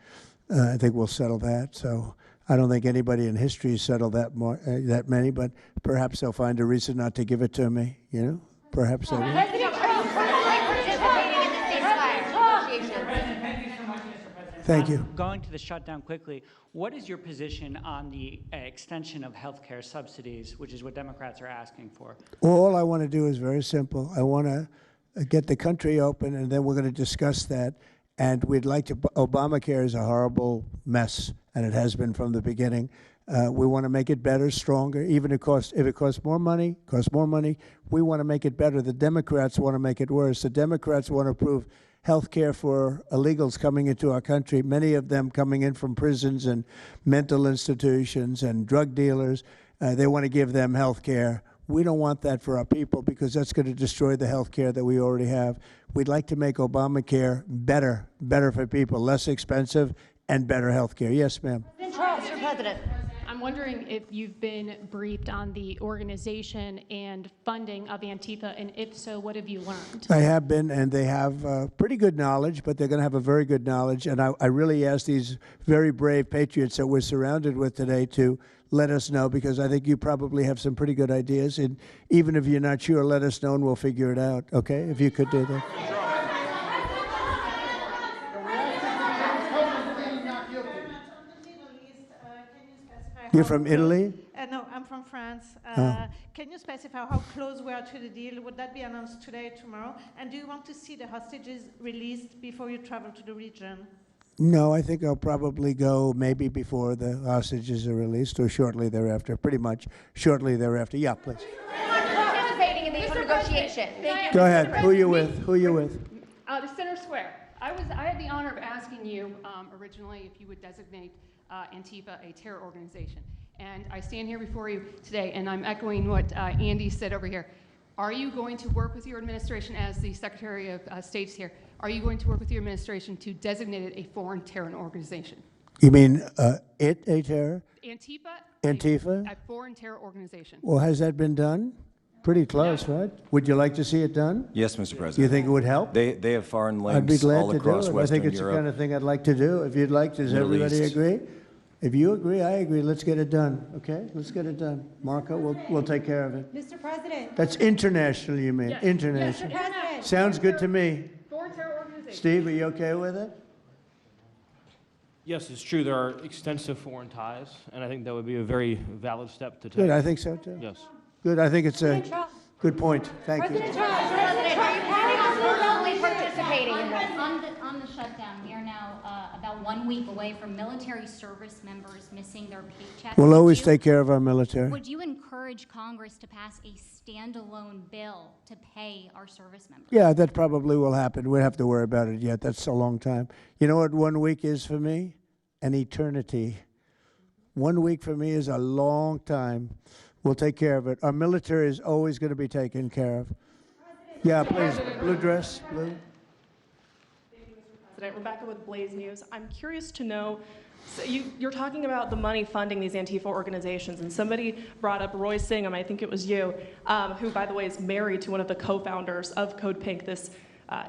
I think we'll settle that. So I don't think anybody in history has settled that many, but perhaps they'll find a reason not to give it to me, you know? Perhaps they will. President, are you personally participating in the ceasefire negotiations? Thank you so much, Mr. President. Thank you. Going to the shutdown quickly, what is your position on the extension of health care subsidies, which is what Democrats are asking for? Well, all I want to do is very simple. I want to get the country open, and then we're going to discuss that. And we'd like to, Obamacare is a horrible mess, and it has been from the beginning. We want to make it better, stronger, even if it costs more money, we want to make it better. The Democrats want to make it worse. The Democrats want to approve health care for illegals coming into our country, many of them coming in from prisons and mental institutions and drug dealers. They want to give them health care. We don't want that for our people because that's going to destroy the health care that we already have. We'd like to make Obamacare better for people, less expensive and better health care. Yes, ma'am. Mr. President. I'm wondering if you've been briefed on the organization and funding of Antifa, and if so, what have you learned? I have been, and they have pretty good knowledge, but they're going to have a very good knowledge. And I really ask these very brave patriots that we're surrounded with today to let us know, because I think you probably have some pretty good ideas. And even if you're not sure, let us know and we'll figure it out, okay? If you could do that. You're from Italy? No, I'm from France. Can you specify how close we are to the deal? Would that be announced today, tomorrow? And do you want to see the hostages released before you travel to the region? No, I think I'll probably go maybe before the hostages are released or shortly thereafter, pretty much shortly thereafter. Yeah, please. Participating in the negotiation. Go ahead. Who are you with? Who are you with? The Center Square. I had the honor of asking you originally if you would designate Antifa a terror organization. And I stand here before you today, and I'm echoing what Andy said over here. Are you going to work with your administration, as the Secretary of State's here, are you going to work with your administration to designate it a foreign terror organization? You mean a terror? Antifa? A foreign terror organization. Well, has that been done? Pretty close, right? Would you like to see it done? Yes, Mr. President. You think it would help? They have foreign I'd be links glad all to across do it. I Western think it's Europe. the kind of thing I'd like to do. If you'd like, does Middle everybody East. agree? If you agree, I agree. Let's get it done, okay? Let's get it done. Marco, we'll take care of it. Mr. President. That's international, you mean? Yes. International. Yes, Mr. President. Sounds good to me. Foreign terror organization. Steve, are you okay with it? Yes, it's true. There are extensive foreign ties, and I think that would be a very valid step to take. Good, I think so too. Yes. Good, I think it's a good point. Thank you. President, are you planning on remotely participating participating in this. On the shutdown, we are now about 1 week away from military service members missing their paychecks. We'll always take care of our military. Would you encourage Congress to pass a standalone bill to pay our service members? Yeah, that probably will happen. We don't have to worry about it yet. That's a long time. You know what 1 week is for me? An eternity. 1 week for me is a long time. We'll take care of it. Our military is always going to be taken care of. Yeah, please. Blue dress, blue. President, Rebecca with Blaze News. I'm curious to know, so you're talking about the money funding these Antifa organizations, and somebody brought up Roy Singham, I think it was you, who, by the way, is married to one of the co-founders of Code Pink, this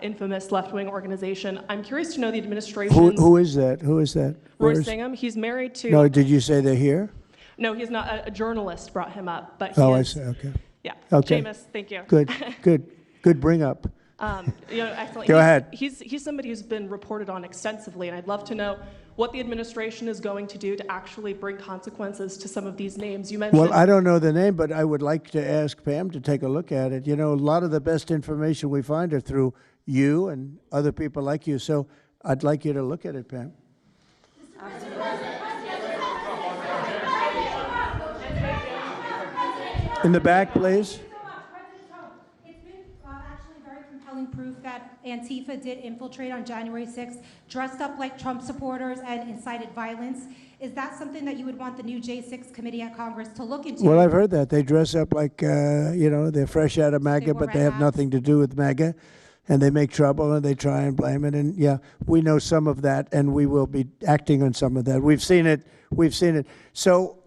infamous left-wing organization. I'm curious to know the administration. Who is that? Who is that? Roy Singham. He's married to. No, did you say they're here? No, he's not. A journalist brought him up, but Oh, is, I see. Okay. Yeah. Okay. Jameis, thank you. Good bring up. Excellent. Go ahead. He's somebody who's been reported on extensively, and I'd love to know what the administration is going to do to actually bring consequences to some of these names. You mentioned. Well, I don't know the name, but I would like to ask Pam to take a look at it. You know, a lot of the best information we find are through you and other people like you. So I'd like you to look at it, Pam. In the back, please. Proof that Antifa did infiltrate on January 6th, dressed up like Trump supporters and incited violence. Is that something that you would want the new J6 committee at Congress to look into? Well, I've heard that. They dress up like, they're fresh out of MAGA, but they have nothing to do with MAGA. And they make trouble and they try and blame it. And yeah, we know some of that and we will be acting on some of that. We've seen it. So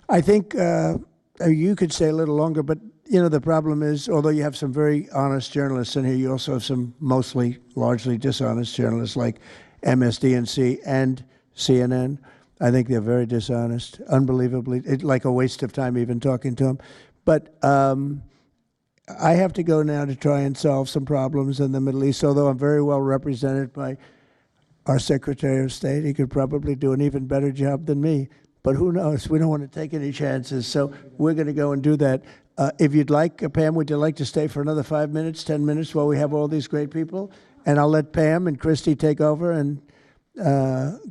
I think you could stay a little longer, but you know, the problem is, although you have some very honest journalists in here, you also have some largely dishonest journalists like MSDNC and CNN. I think they're very dishonest, unbelievably. It's like a waste of time even talking to them. But I have to go now to try and solve some problems in the Middle East, although I'm very well represented by our Secretary of State. He could probably do an even better job than me. But who knows? We don't want to take any chances. So we're going to go and do that. If you'd like, Pam, would you like to stay for another 5 minutes, 10 minutes while we have all these great people? And I'll let Pam and Christy take over and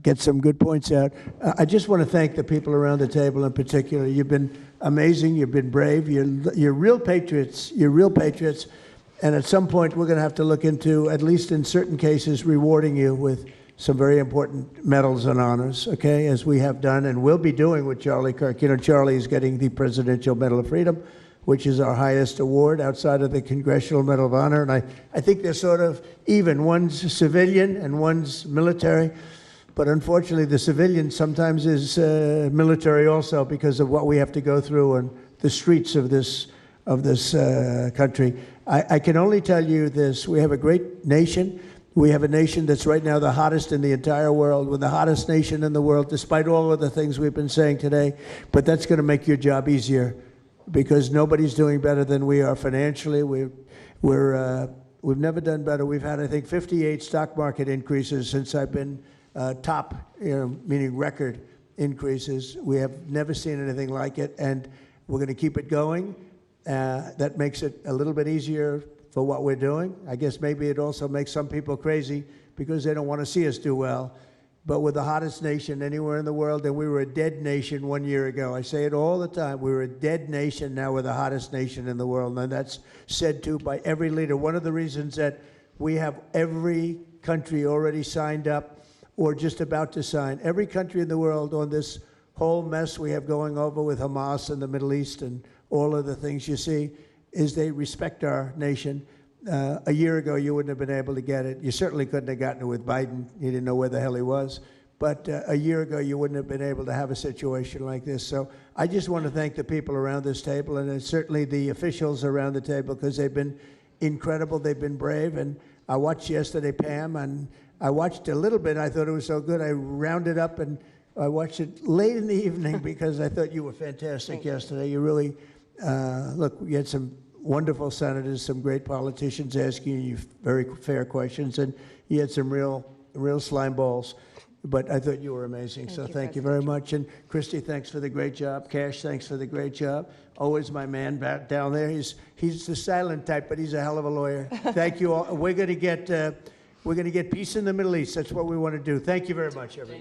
get some good points out. I just want to thank the people around the table in particular. You've been amazing. You've been brave. You're real patriots. You're real patriots. And at some point, we're going to have to look into, at least in certain cases, rewarding you with some very important medals and honors, okay, as we have done and will be doing with Charlie Kirk. You know, Charlie is getting the Presidential Medal of Freedom, which is our highest award outside of the Congressional Medal of Honor. And I think they're sort of even. One's civilian and one's military. But unfortunately, the civilian sometimes is military also because of what we have to go through on the streets of this country. I can only tell you this. We have a great nation. We have a nation that's right now the hottest in the entire world. We're the hottest nation in the world, despite all of the things we've been saying today. But that's going to make your job easier, because nobody's doing better than we are financially. We've never done better. We've had, I think, 58 stock market increases since I've been top, meaning record increases. We have never seen anything like it, and we're going to keep it going. That makes it a little bit easier for what we're doing. I guess maybe it also makes some people crazy because they don't want to see us do well. But we're the hottest nation anywhere in the world, and we were a dead nation 1 year ago. I say it all the time. We were a dead nation. Now we're the hottest nation in the world, and that's said to by every leader. One of the reasons that we have every country already signed up or just about to sign, every country in the world on this whole mess we have going over with Hamas in the Middle East and all of the things you see, is they respect our nation. A year ago, you wouldn't have been able to get it. You certainly couldn't have gotten it with Biden. He didn't know where the hell he was. But a year ago, you wouldn't have been able to have a situation like this. So I just want to thank the people around this table, and certainly the officials around the table, because they've been incredible. They've been brave. And I watched yesterday, Pam, and I watched a little bit. I thought it was so good. I rounded up, and I watched it late in the evening because I thought you were fantastic yesterday. You really, look, you had some wonderful senators, some great politicians asking you very fair questions, and you had some real slime balls. But I thought you were amazing, so thank you very much. And Christy, thanks for the great job. Cash, thanks for the great job. Always my man back down there. He's the silent type, but he's a hell of a lawyer. Thank you all. We're going to We're going to get peace in the Middle East. That's what we want to do. Thank you very much, everybody.